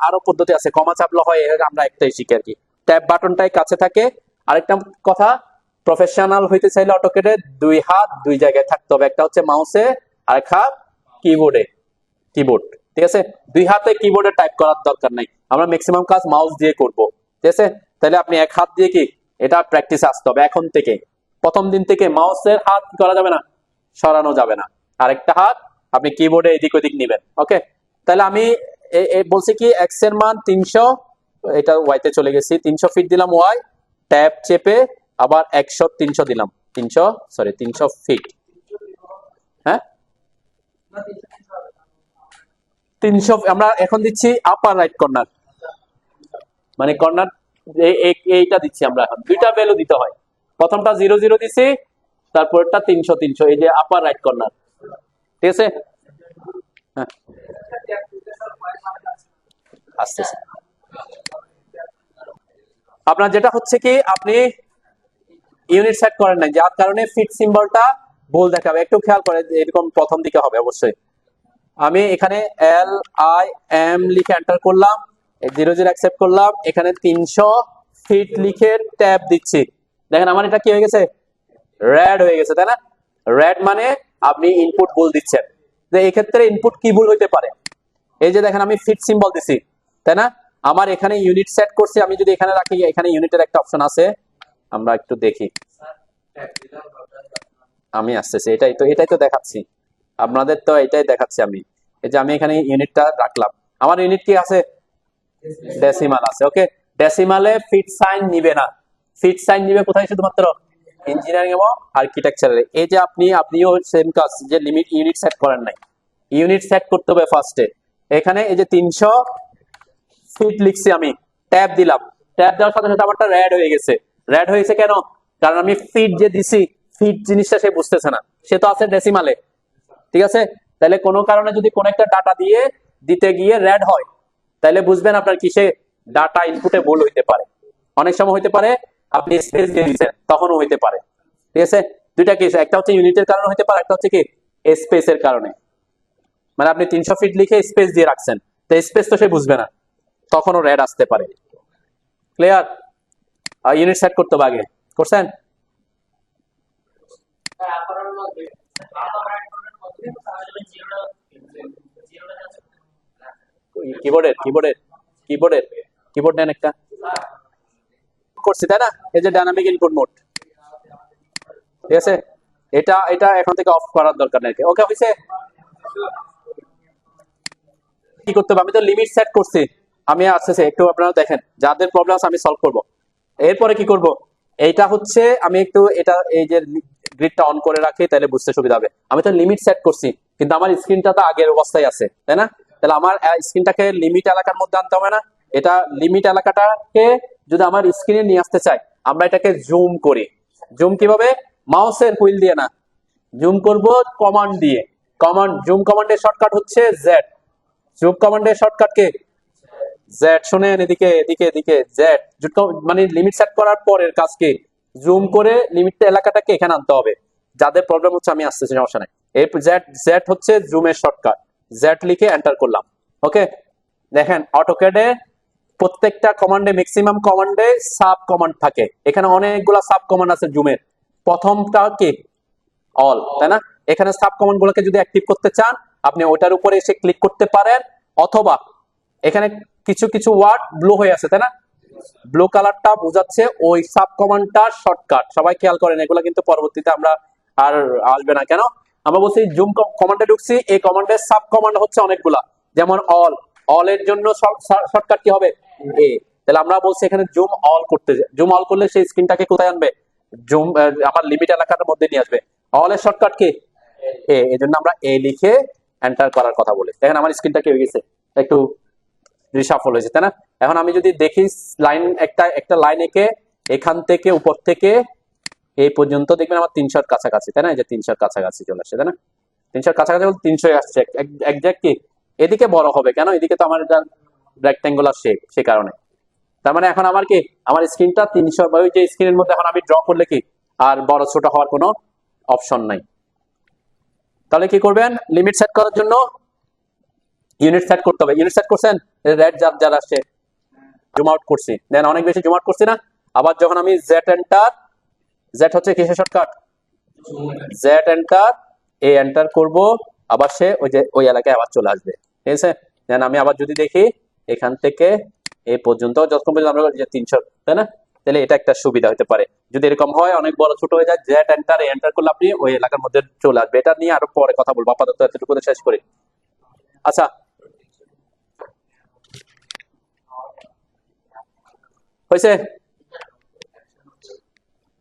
আরো পদ্ধতি আছে, কমা চাপলে হয়, আমরা একটাই শিখি আর কি। ট্যাব বাটনটাই কাছে থাকে। আরেকটা কথা, প্রফেশনাল হইতে চাইলে অটোক্যাডে 2 হাত 2 জায়গায় থাকতে হবে, একটা হচ্ছে মাউসে আর একটা কিবোর্ডে। কিবোর্ড, ঠিক আছে? 2 হাতে কিবোর্ডে টাইপ করার দরকার নাই, আমরা ম্যাক্সিমাম কাজ মাউস দিয়ে করব। ঠিক আছে? তাহলে আপনি এক হাত দিয়ে কি এটা প্র্যাকটিস আসতে হবে এখন থেকে। প্রথম দিন থেকে মাউসের হাত করা যাবে না, সরানো যাবে না। আরেকটা হাত আপনি কিবোর্ডে এদিক ওদিক নেবেন। ওকে, তাহলে আমি বলছি কি এক্স এর মান 300, এটা ওয়াই তে চলে গেছি, 300 ফিট দিলাম ওয়াই, ট্যাব চেপে আবার 100 300 দিলাম, 300 ফিট। হ্যাঁ, 300 আমরা এখন দিচ্ছি আপার রাইট কর্নার, মানে কর্নার এইটা দিচ্ছি আমরা। এখন দুইটা ভ্যালু দিতে হয়, প্রথমটা 0 0 দিছি, তারপরটা 300 300, এই যে আপার রাইট কর্নার। ঠিক আছে? হ্যাঁ, আস্তে আস্তে আপনার যেটা হচ্ছে কি আপনি ইউনিট সেট করেন নাই, যার কারণে ফিট সিম্বলটা ভুল দেখাবে। একটু খেয়াল করে, এরকম প্রথম দিকে হবে অবশ্যই। আমি এখানে এল আই এম লিখে এন্টার করলাম, 0 0 অ্যাকসেপ্ট করলাম, এখানে 300 ফিট লিখে ট্যাব দিচ্ছি। দেখেন আমার এটা কি হয়ে গেছে, রেড হয়ে গেছে, তাই না? রেড মানে আপনি ইনপুট ভুল দিচ্ছেন। যে এই ক্ষেত্রে ইনপুট কি ভুল হইতে পারে, এই যে দেখেন আমি ফিট সিম্বল দিছি, তাই না? আমার এখানে ইউনিট সেট করছি, আমি যদি এখানে রাখি, এখানে ইউনিটের একটা অপশন আছে, আমরা একটু দেখি। আমি আসতেছি, এটাই তো দেখাচ্ছি আপনাদের, তো এটাই দেখাচ্ছি আমি। এই যে আমি এখানে ইউনিটটা রাখলাম, আমার ইউনিট কি আছে, ডেসিমাল আছে। ওকে, ডেসিমালে ফিট সাইন নিবে না। ফিট সাইন নিবে কোথায়, শুধুমাত্র ইঞ্জিনিয়ারিং এবং আর্কিটেকচারে। এই যে আপনিও সেম কাজ, যে লিমিট ইউনিট সেট করেন নাই, ইউনিট সেট করতে হবে ফার্স্টে। এখানে এই যে 300 ফিট লিখছি, আমি ট্যাব দিলাম, ট্যাব দেওয়ার সাথে সাথে আমারটা রেড হয়ে গেছে। রেড হয়েছে কেন? কারণ আমি ফিট যে দিছি, ফিট জিনিসটা সে বুঝতেছে না, সে তো আছে ডেসিমালে। ঠিক আছে? তাহলে কোনো কারণে যদি কোনো একটা ডাটা দিতে গিয়ে রেড হয়, তাহলে বুঝবেন আপনার কিসে ডাটা ইনপুটে ভুল হইতে পারে। অনেক সময় হইতে পারে আপনি স্পেস দিয়ে দিচ্ছেন তখনও হইতে পারে। ঠিক আছে, দুইটা কেস, একটা হচ্ছে ইউনিটের কারণে হতে পারে, একটা হচ্ছে কি স্পেসের কারণে। মানে আপনি 300 ফিট লিখে স্পেস দিয়ে রাখছেন, তো স্পেস তো সে বুঝবে না, তখনও রেড আসতে পারে। ক্লিয়ার? ইউনিট সেট করতে হবে আগে, করছেন? কিবোর্ডের কিবোর্ডের কিবোর্ডের কিবোর্ড নেন একটা, করছি তাই না? এই যে ডাইনামিক ইনপুট মোড, ঠিক আছে, এটা এটা এখন থেকে অফ করার দরকার নেই। ওকে হইছে? কি করতে হবে, আমি তো লিমিট সেট করছি, আমি আসতেছি একটু, আপনারা দেখেন যাদের প্রবলেম আছে আমি সলভ করব। এরপরে কি করব, এইটা হচ্ছে আমি একটু এটা এই যে গ্রিডটা অন করে রাখি, তাহলে বুঝতে সুবিধা হবে। আমি তো লিমিট সেট করছি, কিন্তু আমার স্ক্রিনটা তো আগের অবস্থায় আছে, তাই না? তাহলে আমার স্ক্রিনটাকে লিমিট এলাকার মধ্যে আনতে হবে না? এটা লিমিট এলাকাটাকে যদি আমার স্ক্রিনে নিয়ে আসতে চাই, আমরা এটাকে জুম করি। জুম কিভাবে? মাউসের হুইল দিয়ে না, জুম করব কমান্ড দিয়ে। কমান্ড, জুম কমান্ডের শর্টকাট হচ্ছে জেড। জুম কমান্ডের শর্টকাট কে? জেড। শুনেন, এদিকে এদিকে এদিকে, জেড মানে লিমিট সেট করার পরের কাজ কি? জুম করে লিমিট এলাকাটাকে এখানে আনতে হবে। যাদের প্রবলেম হচ্ছে আমি আসতেছি, সমস্যা নাই। এই জেড, জেড হচ্ছে জুমের শর্টকাট। জেড লিখে এন্টার করলাম। ওকে, দেখেন অটোক্যাডে প্রত্যেকটা কমান্ডে, ম্যাক্সিমাম কমান্ডে সাব কমান্ড থাকে। এখানে অনেকগুলা সাব কমান্ড আছে জুমের। প্রথমটা কি? অল, তাই না? এখানে সাব কমান্ড গুলোকে যদি অ্যাক্টিভ করতে চান, আপনি ওটার উপরে এসে ক্লিক করতে পারেন, অথবা এখানে কিছু কিছু ওয়ার্ড ব্লু হয়ে আছে, তাই না? ব্লু কালারটা বোঝাচ্ছে ওই সাব কমান্ডটার শর্টকাট। সবাই খেয়াল করেন, এগুলো কিন্তু পরবর্তীতে আমরা আর আসবে না। কেন? আমরা বলছি জুম কমান্ডে ঢুকছি, এই কমান্ডের সাব কমান্ড হচ্ছে অনেকগুলা, যেমন অল। অল এর জন্য শর্টকাট কি হবে? এ। তাহলে আমরা বলছি এখানে জুম অল করতে, জুম অল করলে সেই স্ক্রিনটাকে কোথায় আনবে? জুম আমার লিমিট এলাকার মধ্যে নিয়ে আসবে। অল এর শর্টকাট কি? এ। এজন্য আমরা এ লিখে এন্টার করার কথা বলি। দেখেন আমার স্ক্রিনটা কি হয়ে গেছে, একটু রিসাফল হয়েছে, তাই না? এখন আমি যদি দেখি লাইন, একটা একটা লাইন এঁকে এখান থেকে উপর থেকে এই পর্যন্ত দেখবেন আমার 300 কাছাকাছি, তাই না? এই যে 300 কাছাকাছি চলে আসছে, তাই না? 300 কাছাকাছি বলতে 300 আসছে একজ্যাক্ট। কি এদিকে বড় হবে কেন? এদিকে তো আমার এটা রেক্টেঙ্গুলার শেপ, সে কারণে। তার মানে এখন আমার কি, আমার স্ক্রিনটা 300, ওই যে স্ক্রিনের মধ্যে এখন আমি ড্র করলে কি আর বড় ছোট হওয়ার কোনো অপশন নাই। তাহলে কি করবেন, লিমিট সেট করার জন্য ইউনিট সেট করতে হবে। ইউনিট সেট করছেন, রেড যার আসছে, জুম আউট করছি, দেন অনেক বেশি জুম আউট করছি না? আবার যখন আমি জেড এন্টার, জেড হচ্ছে কিসের শর্টকাট? জেড এন্টার, এ এন্টার করব, আবার সে ওই যে ওই এলাকায় আবার চলে আসবে। ঠিক আছে, দেন আমি আবার যদি দেখি এখান থেকে এই পর্যন্ত, যতক্ষণ পর্যন্ত আমরা 300, তাই না? তাহলে এটা একটা সুবিধা হতে পারে। যদি এরকম হয় অনেক বড় ছোট হয়ে যায়, জেড এন্টার, এ এন্টার করলে আপনি ওই এলাকার মধ্যে চলে আসবে। এটা নিয়ে আরো পরে কথা বলবো, আপাতত এতটুকু শেষ করি। আচ্ছা, হয়েছে?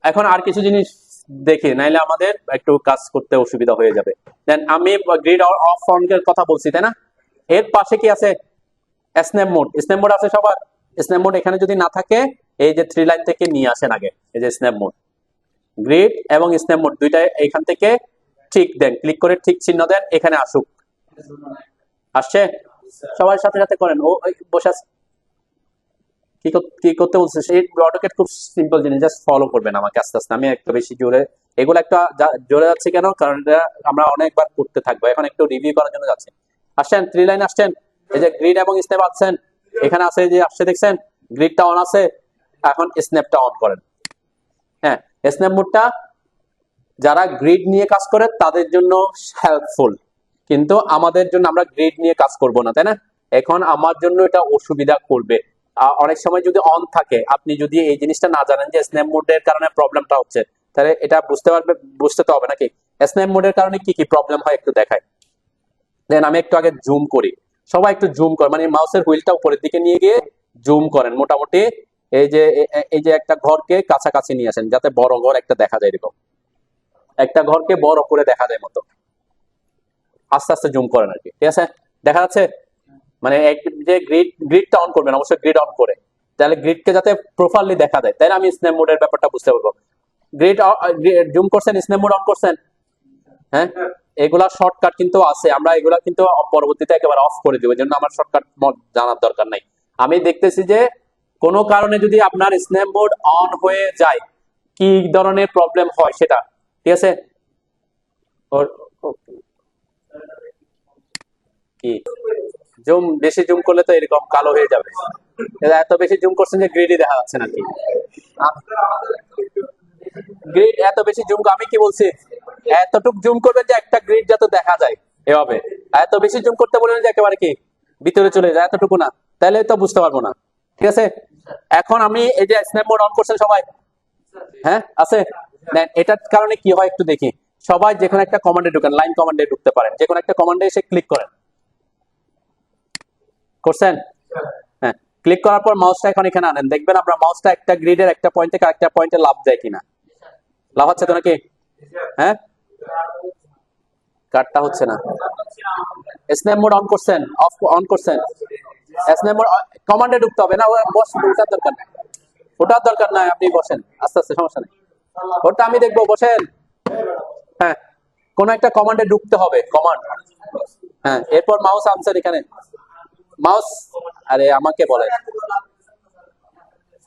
এখন আর কিছু জিনিস দেখি, নাইলে আমাদের একটু কাজ করতে অসুবিধা হয়ে যাবে। দেন আমি গ্রিড অফ ফন্টের কথা বলছি, তাই না? এর পাশে কি আছে? Snap mode. স্ন্যাপ মোড আছে সবার? স্ন্যাপ মোড এখানে যদি না থাকে, এই যে 3 লাইন থেকে নিয়ে আসেন আগে, এই যে স্ন্যাপ মোড, গ্রিড এবং স্ন্যাপ মোড দুইটা এখান থেকে ঠিক দেন, ক্লিক করে ঠিক চিহ্ন দেন, এখানে আসুক। আসছে? সবার সাথে সাথে করেন। ও বসে আছে, কি করতে বলছে সেই অটোক্যাড খুব সিম্পল জিনিস, জাস্ট ফলো করবেন আমাকে আস্তে আস্তে। আমি একটু বেশি জোরে, এগুলো একটা জোরে যাচ্ছে কেন? কারণ এটা আমরা অনেকবার করতে থাকবো, এখন একটু রিভিউ করার জন্য যাচ্ছে। আসছেন 3 লাইন, আসছেন, এই যে গ্রিড এবং স্ন্যাপ আসছেন, এখানে আছে যে আসছে, দেখছেন গ্রিডটা অন আছে, এখন স্ন্যাপটা অন করেন। হ্যাঁ, স্ন্যাপ মোডটা যারা গ্রিড নিয়ে কাজ করে তাদের জন্য হেল্পফুল, কিন্তু আমাদের জন্য, আমরা গ্রিড নিয়ে কাজ করব না, তাই না? এখন আমার জন্য এটা অসুবিধা করবে। অনেক সময় যদি অন থাকে, আপনি যদি এই জিনিসটা না জানেন যে স্ন্যাপ মোডের কারণে প্রবলেমটা হচ্ছে, তাহলে এটা বুঝতে তো হবে নাকি? স্ন্যাপ মোডের কারণে কি কি প্রবলেম হয় একটু দেখায়। দেন আমি একটু আগে জুম করি, সবাই একটু জুম করে, মানে মাউসের হুইলটা উপরের দিকে নিয়ে গিয়ে জুম করেন মোটামুটি। এই যে একটা ঘরকে কাছাকাছি নিয়ে আসেন, যাতে বড় ঘর একটা দেখা যায়, এরকম একটা ঘরকে বড় করে দেখা যায় মতো আস্তে আস্তে জুম করেন আর কি। ঠিক আছে, দেখা যাচ্ছে? মানে যে গ্রিডটা অন করবেন, অবশ্যই গ্রিড অন করে, তাহলে গ্রিডকে যাতে প্রপারলি দেখা যায়, তাই না? আমি স্ন্যাপ মোডের ব্যাপারটা বুঝতে পারবো। গ্রিড জুম করছেন, স্ন্যাপ মোড অন করছেন? হ্যাঁ, এগুলা শর্টকাট কিন্তু আছে, আমরা এগুলা কিন্তু পরবর্তীতে একেবারে অফ করে দিব, এই জন্য আমার শর্টকাট জানার দরকার নাই। আমি দেখতেছি যে কোনো কারণে যদি আপনার স্ন্যাপ মোড অন হয়ে যায় কি ধরনের প্রবলেম হয় সেটা, ঠিক আছে? কি জুম বেশি জুম করলে তো এরকম কালো হয়ে যাবে। এত বেশি জুম করছেন যে গ্রিডই দেখা যাচ্ছে নাকি? গ্রিড এত বেশি জুম, আমি কি বলছি এতটুক জুম করবেন যে একটা গ্রিড যাতে দেখা যায় এভাবে। এত বেশি জুম করতে বলেন যে একেবারে কি ভিতরে চলে যায়, এতটুকু না, তাহলে তো বুঝতে পারবো না। ঠিক আছে, এখন আমি এই যে স্ন্যাপ মোড অন করছেন সবাই, হ্যাঁ আছে? এটার কারণে কি হয় একটু দেখি। সবাই যে কোনো একটা কমান্ডে ঢুকেন, লাইন কমান্ডে ঢুকতে পারেন, যে কোনো একটা কমান্ডে এসে ক্লিক করেন। করছেন? হ্যাঁ, ক্লিক করার পর মাউসটা এখন এখানে আনেন, দেখবেন আমরা মাউসটা একটা গ্রিডের একটা পয়েন্ট থেকে আরেকটা পয়েন্টে লাভ দেয় কিনা। লাভ হচ্ছে তো নাকি? হ্যাঁ, কাটটা হচ্ছে না। স্ন্যাপ মোড অন করছেন, অফ অন করছেন? স্ন্যাপ মোড কমান্ডে ঢুকতে হবে না, বস ওটার দরকার নাই, ওটার দরকার নাই, আপনি বসেন আস্তে আস্তে, সমস্যা নেই, ওটা আমি দেখবো, বসেন। হ্যাঁ, কোন একটা কমান্ডে ঢুকতে হবে, কমান্ড। হ্যাঁ, এরপর মাউস আনসার এখানে, মাউস, আরে আমাকে বলে,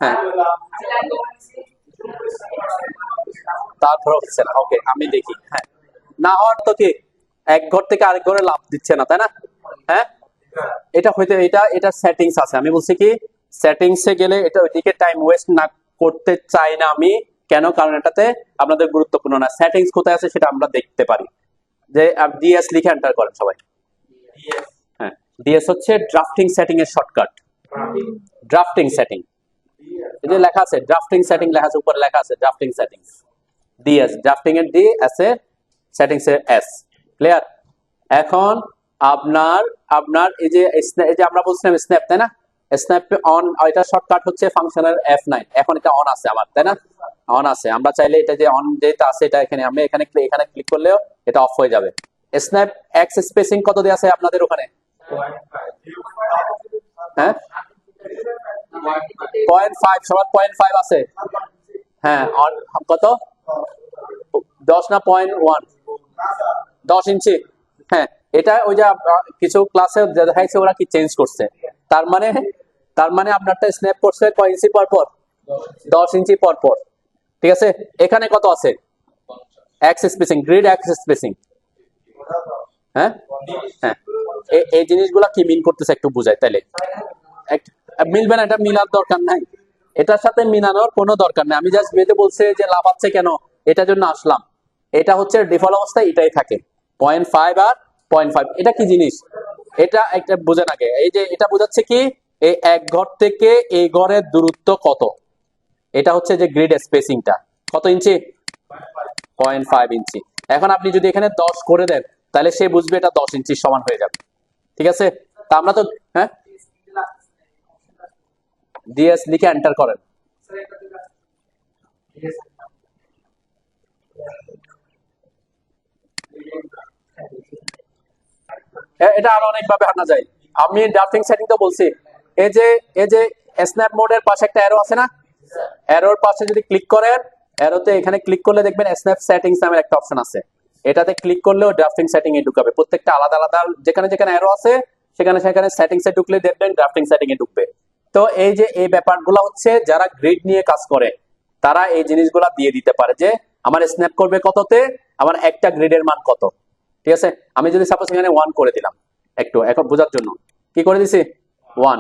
হ্যাঁ তারপর হচ্ছে না, ওকে আমি দেখি। হ্যাঁ, না হওয়ার তো কি, এক ঘর থেকে আরেক ঘরে লাভ দিচ্ছে না, তাই না? হ্যাঁ, এটা হইতে, এটা সেটিংস আছে, আমি বলছি কি সেটিংসে গেলে এটা ওইদিকে টাইম ওয়েস্ট না করতে চাই না আমি। কেন? কারণ এটাতে আপনাদের গুরুত্বপূর্ণ না। সেটিংস কোথায় আছে সেটা আমরা দেখতে পারি, যে ডিএস লিখে এন্টার করেন সবাই। হ্যাঁ, ডিএস হচ্ছে ড্রাফটিং সেটিং এর শর্টকাট। ড্রাফটিং সেটিং, এই যে লেখা আছে ড্রাফটিং সেটিং, লেখা আছে উপরে, লেখা আছে ড্রাফটিং সেটিংস, ডিএস, ড্রাফটিং এর ডি, এস এর সেটিংস এর এস। ক্লিয়ার? এখন আপনার আপনার এই যে আমরা বলছিলাম স্ন্যাপ, তাই না? স্ন্যাপ অন, এটা শর্টকাট হচ্ছে ফাংশনের F9। এখন এটা অন আছে আমার, তাই না? অন আছে, আমরা চাইলে এটা যে অন যেটা আছে এটা এখানে, আমি এখানে ক্লিক করলেও এটা অফ হয়ে যাবে। স্ন্যাপ এক্স স্পেসিং কত দিয়ে আছে আপনাদের ওখানে? হ্যাঁ, 0.5, সবার 0.5 আছে। হ্যাঁ, কত? 10 না 0.1? 10 ইঞ্চি। হ্যাঁ, এটা ওই যে কিছু ক্লাসে দেখাইছে ওরা কি চেঞ্জ করছে, তার মানে আপনারটা স্ন্যাপ করছে কয় ইঞ্চি পর পর? 10 ইঞ্চি পর পর। ঠিক আছে, এখানে কত আছে? X spacing, grid x spacing. হ্যাঁ হ্যাঁ, এই জিনিসগুলা কি মিন করতেছে একটু বুঝাই তাইলে। মিলবে না, এটা মিলার দরকার নাই, এটার সাথে মিলানোর কোনো দরকার নাই। আমি জাস্ট মেয়েতে বলছে যে লাভ আছে কেন, এটার জন্য আসলাম। এটা হচ্ছে ডিফল্ট অবস্থায় এটাই থাকে, 0.5 আর 0.5। এটা কি জিনিস, এটা একটা বোঝেন আগে। এই যে এটা বোঝাচ্ছে কি, এই এক ঘর থেকে এই ঘরের দূরত্ব কত, এটা হচ্ছে যে গ্রিড স্পেসিংটা কত ইঞ্চি? 0.5 ইঞ্চি। এখন আপনি যদি এখানে 10 করে দেন তাহলে সে বুঝবে এটা 10 ইঞ্চির সমান হয়ে যাবে। ঠিক আছে, তা আমরা তো, হ্যাঁ, ডিএস লিখে এন্টার করেন। এটা আরো অনেক ভাবে আনা যায়। আমি ড্রাফটিং সেটিং তো বলছি, এই যে স্ন্যাপ মোডের পাশে একটা অ্যারো আছে না, অ্যারোর পাশে যদি ক্লিক করেন, অ্যারোতে এখানে ক্লিক করলে দেখবেন স্ন্যাপ সেটিংস নামের একটা অপশন আছে। এটাতে ক্লিক করলেও ড্রাফটিং সেটিং এ ঢুকাবে। প্রত্যেকটা আলাদা আলাদা, যেখানে যেখানে অ্যারো আছে সেখানে সেখানে সেটিংস এ ঢুকলে দেখবেন ড্রাফটিং সেটিং এ ঢুকবে। তো এই যে এই ব্যাপারগুলো হচ্ছে যারা গ্রিড নিয়ে কাজ করে তারা এই জিনিসগুলা দিয়ে দিতে পারে, যে আমার স্ন্যাপ করবে কততে, আমার একটা গ্রিডের মান কত। ঠিক আছে, আমি যদি সাপোজ এখানে 1 করে দিলাম, একটু এখন বোঝার জন্য কি করে দিছি 1,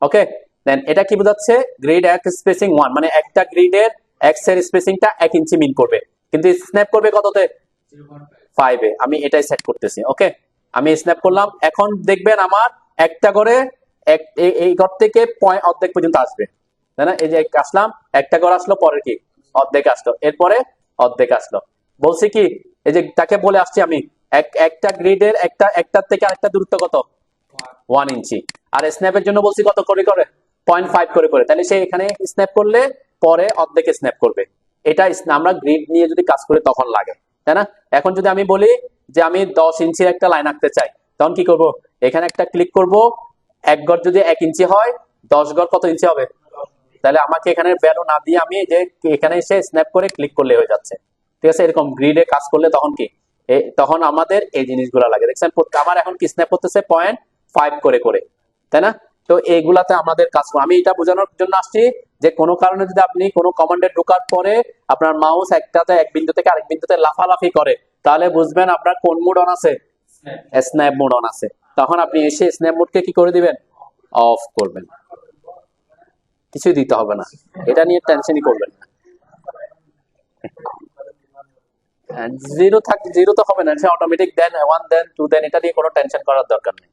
ওকে। দেন এটা কি বোঝাচ্ছে, গ্রিড এক স্পেসিং 1, মানে একটা গ্রিডের এক্স এর স্পেসিংটা 1 ইঞ্চি মিন করবে, কিন্তু স্ন্যাপ করবে কততে? 5 এ। আমি এটাই সেট করতেছি, ওকে। আমি স্ন্যাপ করলাম, এখন দেখবেন আমার একটা করে এই ঘর থেকে অর্ধেক পর্যন্ত আসবে, তাই না? এই যে আসলাম, একটা ঘর আসলো, পরে কি অর্ধেক আসলো, এরপরে অর্ধেক আসলো। বলছি কি, এই যে তাকে বলে আসছি আমি, একটা গ্রিডের একটার থেকে আরেকটা দূরত্ব কত? 1 ইঞ্চি। আর স্ন্যাপের জন্য বলছি কত করে করে? 0.5 করে করে। তাহলে সে এখানে স্ন্যাপ করলে পরে অর্ধেক স্ন্যাপ করবে। এটা আমরা গ্রিড নিয়ে যদি কাজ করি তখন লাগে, তাই না? এখন যদি আমি বলি যে আমি 10 ইঞ্চির একটা লাইন আঁকতে চাই, তখন কি করব? এখানে একটা ক্লিক করব, এক গড় যদি 1 ইঞ্চি হয়, 10 গড় কত ইঞ্চি হবে? তাহলে আমাকে এখানে ভ্যালু না দিয়ে আমি যে এখানে এসে স্ন্যাপ করে ক্লিক করলে হয়ে যাচ্ছে। ঠিক আছে, এরকম গ্রিডে কাজ করলে তখন কি, তখন আমাদের এই জিনিসগুলো লাগে। দেখছেন আমার এখন কি স্ন্যাপ করতেছে 0.5 করে করে, তাই না? তো তো এইগুলাতে আমাদের কাজ করবে। আমি এটা বোঝানোর জন্য আসছি যে কোনো কারণে যদি আপনি কোনো কমান্ডে ঢোকার পরে আপনার মাউস এক বিন্দু থেকে আরেক বিন্দুতে লাফালাফি করে, তাহলে বুঝবেন আপনার কোন মোড অন আছে, স্ন্যাপ মোড অন আছে। তখন আপনি এসে স্ন্যাপ মোডকে কি করে দিবেন, অফ করবেন। কিছুই দিতে হবে না, এটা নিয়ে টেনশনই করবেন না। জিরো তো হবে না, সে অটোমেটিক দেন 1 দেন 2 দেন, এটা নিয়ে কোনো টেনশন করার দরকার নেই।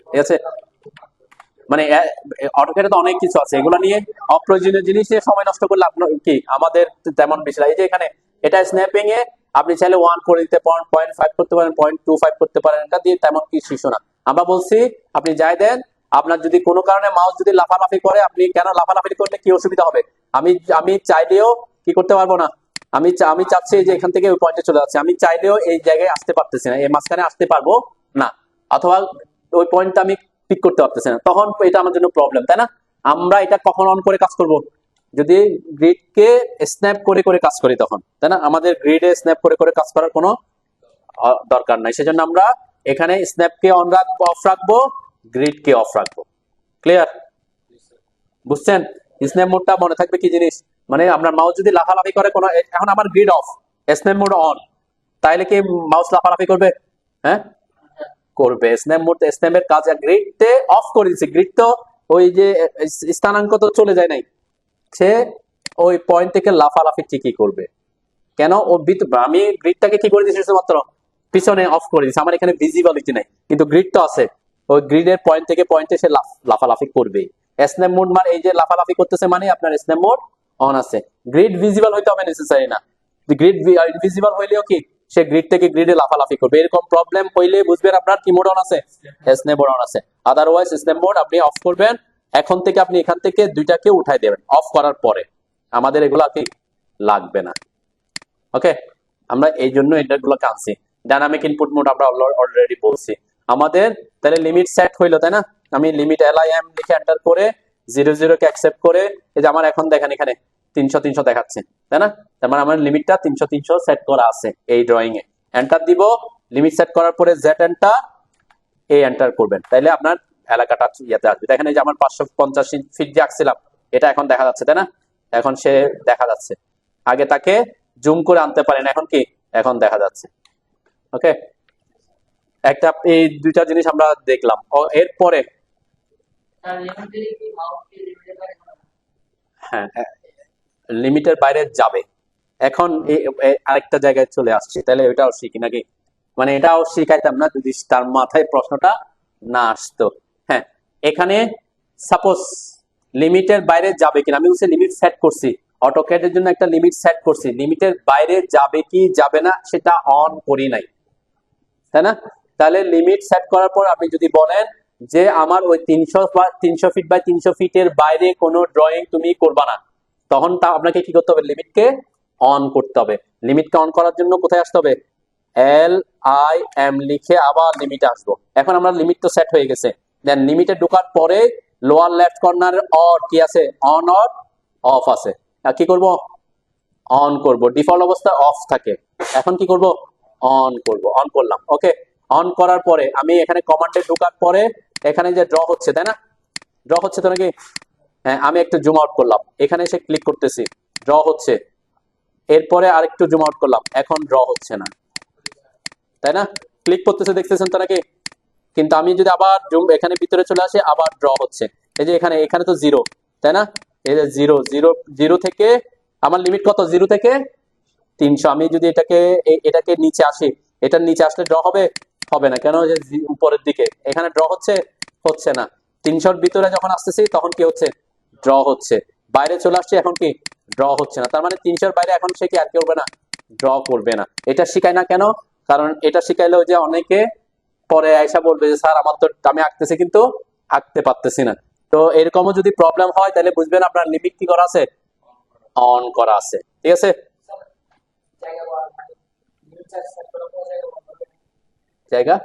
ঠিক আছে, মানে অটোক্যাডে তো অনেক কিছু আছে, এগুলো নিয়ে অপ্রয়োজনীয় জিনিস নিয়ে সময় নষ্ট করলে আপনার কি আমাদের তেমন বেশি। এই যে এখানে এটা স্ন্যাপিং এ আপনি চাইলে 1 করে দিতে পারেন, 0.5 করতে পারেন, 0.25 করতে পারেন, এটা দিয়ে তেমন কি শিশু না। আমরা বলছি আপনি যাই দেন, আপনার যদি কোনো কারণে মাউস যদি লাফালাফি করে, আপনি কেন লাফালাফি করলে কি অসুবিধা হবে, আমি চাইলেও কি করতে পারবো না, আমি চাচ্ছি যে এখান থেকে ওই পয়েন্টে চলে যাচ্ছে, আমি চাইলেও এই জায়গায় আসতে পারতেছি না, এই মাঝখানে আসতে পারবো না, অথবা ওই পয়েন্টটা আমি পিক করতে পারতেছি না, তখন এটা আমার জন্য প্রবলেম, তাই না? আমরা এটা কখন অন করে কাজ করব, যদি গ্রিডকে স্ন্যাপ করে করে কাজ করি তখন, তাই না? আমাদের গ্রিডে স্ন্যাপ করে করে কাজ করার কোনো দরকার নাই, সেজন্য আমরা এখানে স্ন্যাপকে অন রাখবো, অফ রাখবো, গ্রিডকে অফ রাখবো। ক্লিয়ার? বুঝছেন? স্ন্যাপ মোডটা মনে থাকবে কি জিনিস, মানে আপনার মাউস যদি লাফালাফি করে কোনো, এখন আমার grid off, snap mode on, তাইলে কি মাউস লাফালাফি করবে? হ্যাঁ, করবে। স্ন্যাপের কাজ গ্রিডতে অফ করে দিচ্ছে, গ্রিড তো ওই যে স্থানাঙ্ক তো চলে যায় নাই, সে ওই পয়েন্ট থেকে লাফালাফি ঠিকই করবে। কেন? আমি গ্রিডটাকে কি করে দিয়েছি, শুধুমাত্র পিছনে অফ করে দিয়েছি, আমার এখানে ভিজিবিলিটি নাই, কিন্তু গ্রিড তো আছে, ওই গ্রিডের পয়েন্ট থেকে পয়েন্টে সে লাফালাফি করবে। স্ন্যাপ মোড মানে এই যে লাফালাফি করতেছে, মানে আপনার স্ন্যাপ মোড অন আছে। গ্রিড ভিজিবল হইতে হবে নেসেসারি না, গ্রিড ভিজিবল হইলেও কি সে গ্রিড থেকে গ্রিডে লাফালাফি করবে। এরকম প্রবলেম হইলে বুঝবেন আপনার কি মোড অন আছে, স্ন্যাপ মোড অন আছে। আদারওয়াইজ স্ন্যাপ মোড আপনি অফ করবেন, এখন থেকে আপনি এখান থেকে দুইটাকে উঠাই দেবেন অফ করার পরে, আমাদের এগুলা কি লাগবে না। ওকে, আমরা এই জন্য এটাগুলোকে আনছি। ডাইনামিক ইনপুট মোড আমরা অলরেডি বলছি আমাদের, তাহলে লিমিট সেট হইলো, তাই না? আমি লিমিট LIM লিখে এন্টার করে 00 কে অ্যাকসেপ্ট করে, এই যে আমার এখন দেখেন এখানে 300 300 দেখাচ্ছে, তাই না? তার মানে আমার লিমিটটা 300 300 সেট করা আছে এই ড্রয়িং এ। এন্টার দিব, লিমিট সেট করার পরে জেড এন্টার, এ এন্টার করবেন, তাইলে আপনার এলাকাটা ইয়াতে আসবে। দেখেন এই যে আমার 550 ফিট যে আঁকছিলাম, এটা এখন দেখা যাচ্ছে, তাই না? এখন সে দেখা যাচ্ছে, আগে তাকে জুম করে আনতে পারেন, এখন কি, এখন দেখা যাচ্ছে। ওকে, একটা এই দুইটা জিনিস আমরা দেখলাম। এরপরে হ্যাঁ, লিমিটের বাইরে যাবে। এখন আরেকটা জায়গায় চলে আসছে, তাহলে ওটাও শিখি নাকি, মানে এটাও শিখাইতাম না যদি তার মাথায় প্রশ্নটা না আসতো। হ্যাঁ, এখানে সাপোজ লিমিটের বাইরে যাবে কিনা, আমি বলছি লিমিট সেট করছি, অটোক্যাডের জন্য একটা লিমিট সেট করছি, লিমিটের বাইরে যাবে কি যাবে না সেটা অন করি নাই, তাই না? তাহলে লিমিট সেট করার পর আপনি যদি বলেন যে আমার ওই 300 ফিট বাই 300 ফিটের বাইরে কোনো ড্রয়িং তুমি করবা না, তখন তা আপনাকে কি করতে হবে, লিমিটকে অন করতে হবে। লিমিটকে অন করার জন্য কোথায় আসতে হবে, LIM লিখে আবার লিমিটে আসবো। এখন আমরা লিমিট তো সেট হয়ে গেছে, দেন লিমিটে ঢোকার পরে লোয়ার লেফট কর্নারে অর কি আছে, অন অর অফ আছে, কি করব, অন করব। ডিফল্ট অবস্থায় অফ থাকে, এখন কি করব, অন করব। অন করলাম। ওকে, অন করার পরে আমি এখানে কমান্ডে ঢোকার পরে এখানে যে ড্র হচ্ছে, তাই না? ড্র হচ্ছে তো নাকি? হ্যাঁ, আমি একটু জুম আউট করলাম, এখানে এসে ক্লিক করতেছি, ড্র হচ্ছে। এরপরে আরেকটু জুম আউট করলাম, এখন ড্র হচ্ছে না, তাই না? ক্লিক করতেছে, দেখতেছেন তো নাকি? কিন্তু আমি যদি আবার জুম এখানে ভিতরে চলে আসি, আবার ড্র হচ্ছে। এই যে এখানে তো জিরো, তাই না? এই যে জিরো জিরো জিরো থেকে আমার লিমিট কত, 0 থেকে 300। আমি যদি এটাকে নিচে আসি, এটার নিচে আসলে ড্র হবে, হবে না, কেন? যে উপরের দিকে এখানে ড্র হচ্ছে, হচ্ছে না। 300-র ভিতরে যখন আসতেছি তখন কি হচ্ছে, ড্র হচ্ছে। বাইরে চলে আসছে, এখন কি ড্র হচ্ছে না। তার মানে 300-র বাইরে এখন সে কি আর করবে না, ড্র করবে না। এটা শিখায় না কেন? কারণ এটা শিখাইলেও যে অনেকে পরে আয়সা বলবে যে স্যার আমার তো আমি আঁকতেছি কিন্তু আঁকতে পারতেছি না। তো এরকমও যদি প্রবলেম হয় তাহলে বুঝবেন আপনার লিমিট কি করা আছে, অন করা আছে। ঠিক আছে, জায়গা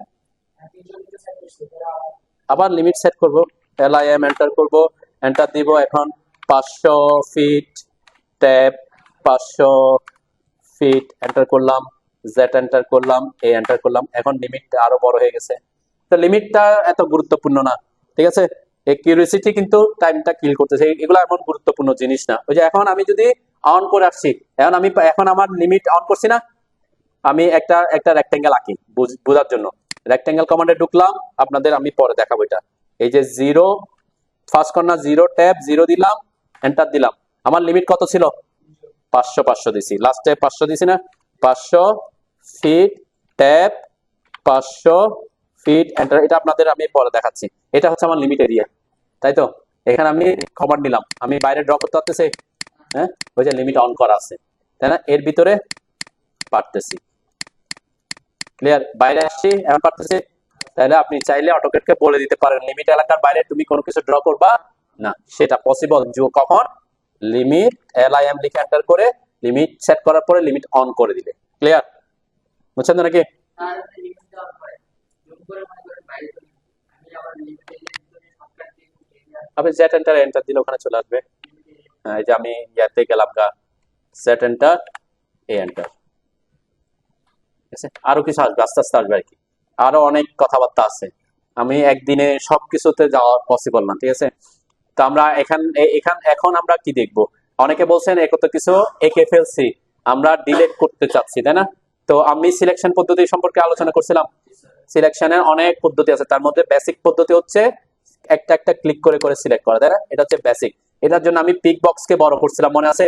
আবার লিমিট সেট করব, LIM এন্টার করব, এন্টার দিব। এখন 500 ফিট ট্যাব, 500 ফিট এন্টার করলাম, জেড এন্টার করলাম, এ এন্টার করলাম। এখন লিমিটটা আরো বড় হয়ে গেছে, তো লিমিটটা এত গুরুত্বপূর্ণ না। ঠিক আছে, এই কিউরিওসিটি কিন্তু টাইমটা কিল করতেছে, এগুলো এমন গুরুত্বপূর্ণ জিনিস না। ওই যে এখন আমি যদি অন করে আসছি, এখন আমার লিমিট অন করছি না, আমি একটা একটা রেক্টেঙ্গেল আঁকি বোঝার জন্য। রেক্টেঙ্গেল কমান্ডে ঢুকলাম, আপনাদের আমি পরে দেখাবো এটা। এই যে 0 ফার্স্ট কর্নার 0 ট্যাব 0 দিলাম, এন্টার দিলাম। আমার লিমিট কত ছিল? 500 500 দিছি, লাস্টে 500 দিছি না, 500 ফিট ট্যাব 500 ফিট এন্টার। এটা আপনাদের আমি পরে দেখাচ্ছি। এটা হচ্ছে আমার লিমিট এরিয়া, তাই তো? এখানে আমি কমান্ড নিলাম, আমি বাইরে ড্র করতে পারতেছি, হ্যাঁ, ওই যে লিমিট অন করা আছে, তাই না? এর ভিতরে পারতেছি, ক্লিয়ার? বাইরে আসছি, এখন পারতেছি। তাহলে আপনি চাইলে অটোক্যাডকে বলে দিতে পারেন লিমিট এলাকার বাইরে তুমি কোনো কিছু ড্র করবা না, সেটা পসিবল কখন? লিমিট LIM লিখে এন্টার করে লিমিট সেট করার পরে লিমিট অন করে দিলে। ক্লিয়ার? বুঝছেন তো নাকি? আপনি জেট এন্টার এন্টার দিলে ওখানে চলে আসবে। এই যে আমি ইয়াতে গেলাম গা, জেট এন্টার এ এন্টার, আরো কিছু আসবে, আস্তে আস্তে আসবে আর কি। আরো অনেক কথাবার্তা আছে, আমি একদিনে সবকিছুতে যাওয়া পসিবল না, ঠিক আছে? তো আমরা এখন আমরা কি দেখবো? অনেকে বলছেন একত কিছু এঁকে ফেলছি, আমরা ডিলিট করতে চাচ্ছি, তাই না? তো আমি সিলেকশন পদ্ধতি সম্পর্কে আলোচনা করছিলাম। সিলেকশনের অনেক পদ্ধতি আছে, তার মধ্যে বেসিক পদ্ধতি হচ্ছে একটা একটা ক্লিক করে করে সিলেক্ট করা, তাই না? এটা হচ্ছে বেসিক। এটার জন্য আমি পিক বক্সকে বড় করছিলাম, মনে আছে?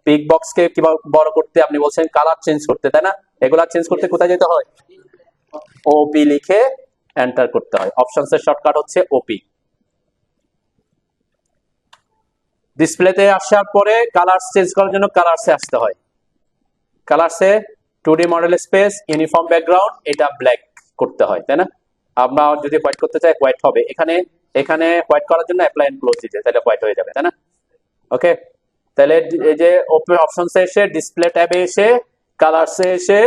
পিক বক্সকে কিভাবে বড় করতে? আপনি বলছেন কালার চেঞ্জ করতে, তাই না? এগুলা চেঞ্জ করতে কোথায় যেতে হয়? ওপি লিখে এন্টার করতে হয়। অপশনস এর শর্টকাট হচ্ছে ওপি। ডিসপ্লেতে আসার পরে কালার চেঞ্জ করার জন্য কালারসে আসতে হয়। কালারসে 2D model space uniform background, এটা ব্ল্যাক করতে হয়, তাই না? আমরা যদি হোয়াইট করতে চাই হোয়াইট হবে। এখানে হোয়াইট করার জন্য অ্যাপ্লাই এন্ড ক্লোজ দিতে, তাহলে হোয়াইট হয়ে যাবে, তাই না? ওকে, তাহলে এই যে অপশনসে এসে ডিসপ্লে ট্যাবে এসে কালারসে এসে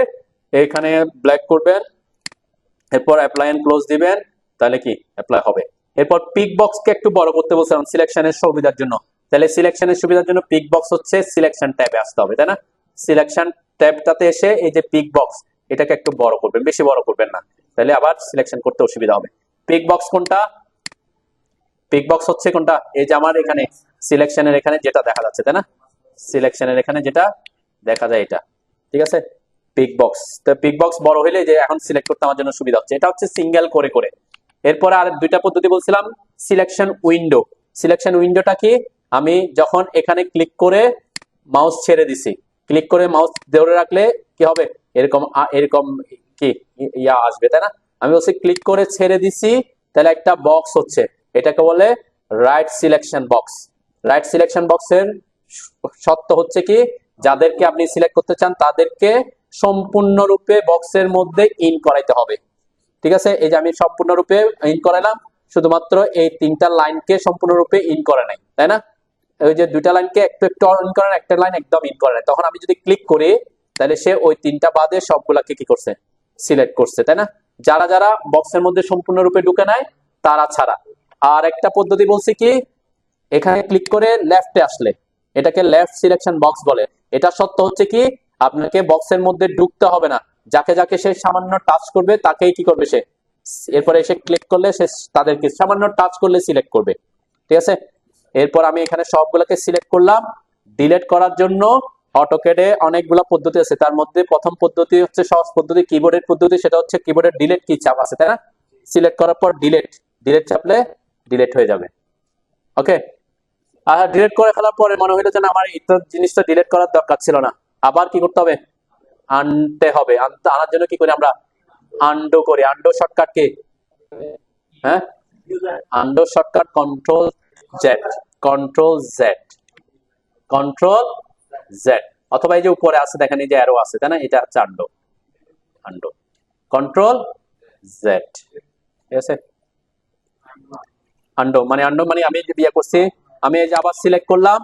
এখানে ব্ল্যাক করবেন, এরপর অ্যাপ্লাই এন্ড ক্লোজ দিবেন, তাহলে কি অ্যাপ্লাই হবে। এরপর পিক বক্সকে একটু বড় করতে বলছিলাম সিলেকশনের সুবিধার জন্য, তাহলে সিলেকশনের সুবিধার জন্য পিক বক্স হচ্ছে সিলেকশন ট্যাবে আসতে হবে, তাই না? সিলেকশন ট্যাবটাতে এসে এই যে পিক বক্স, এটাকে একটু বড় করবেন, বেশি বড় করবেন না, তাহলে আবার সিলেকশন করতে অসুবিধা হবে। পিক বক্স কোনটা? পিক বক্স হচ্ছে কোনটা? এই যে আমার এখানে সিলেকশনের এখানে যেটা দেখা যাচ্ছে, তাই না? সিলেকশনের এখানে যেটা দেখা যায় এটা, ঠিক আছে? Pick box. তো পিক বক্স বড় হইলে যে এখন সিলেক্ট করতে আমার জন্য সুবিধা হচ্ছে। এটা হচ্ছে সিঙ্গেল করে করে। এরপরে আর দুইটা পদ্ধতি বলছিলাম, সিলেকশন উইন্ডো। সিলেকশন উইন্ডোটা কি? আমি যখন এখানে ক্লিক করে মাউস ছেড়ে দিছি, ক্লিক করে মাউস ধরে রাখলে কি হবে? এরকম এরকম কি ইয়া আসবে, তাই না? আমি বলছি ক্লিক করে ছেড়ে দিছি, তাহলে একটা বক্স হচ্ছে, এটাকে বলে right selection box. Right selection বক্সের সত্য হচ্ছে কি, যাদেরকে আপনি সিলেক্ট করতে চান তাদেরকে সম্পূর্ণরূপে বক্সের মধ্যে ইন করাইতে হবে, ঠিক আছে? এই যে আমি সম্পূর্ণরূপে ইন করাইলাম, শুধুমাত্র এই তিনটা লাইনকে সম্পূর্ণরূপে ইন করে নাই, তাই না? ওই যে দুইটা লাইনকে একটু একটু ইন করেন, একটা লাইন একদম ইন করে নাই, তখন আমি যদি ক্লিক করি তাহলে সে ওই তিনটা বাদে সবগুলাকে কি করছে? সিলেক্ট করছে, তাই না? যারা যারা বক্সের মধ্যে সম্পূর্ণরূপে ঢুকে নাই তারা ছাড়া। আর একটা পদ্ধতি বলছি কি, এখানে ক্লিক করে লেফটে আসলে এটাকে লেফট সিলেকশন বক্স বলে। এটা সত্য হচ্ছে কি, আপনাকে বক্সের মধ্যে ঢুকতে হবে না, যাকে যাকে সে সামান্য টাচ করবে তাকেই কি করবে সে, এরপরে এসে ক্লিক করলে সে তাদেরকে সামান্য টাচ করলে সিলেক্ট করবে, ঠিক আছে? এরপর আমি এখানে সবগুলোকে সিলেক্ট করলাম। ডিলিট করার জন্য অটোক্যাডে অনেকগুলো পদ্ধতি আছে, তার মধ্যে প্রথম পদ্ধতি হচ্ছে সহজ পদ্ধতি, কিবোর্ডের পদ্ধতি। সেটা হচ্ছে কিবোর্ডের ডিলিট কি চাপ আছে, তাই না? সিলেক্ট করার পর ডিলিট চাপলে ডিলিট হয়ে যাবে। ওকে, আর ডিলিট করে ফেলার পরে মনে হইলো যে আমার এই জিনিসটা ডিলিট করার দরকার ছিল না, আবার কি করতে হবে? আনতে হবে। আনার জন্য কি করি আমরা? আন্ডু করি। Undo shortcut key? হ্যাঁ, undo shortcut control Z, control Z, control Z. অথবা এই যে উপরে আছে দেখেন, এই যে অ্যারো আছে, তাই না? এটা হচ্ছে আন্ডু, আন্ডু কন্ট্রোল জেড, ঠিক আছে? আন্ডু মানে আমি যে বিয়ে করছি, আমি এই যে আবার সিলেক্ট করলাম,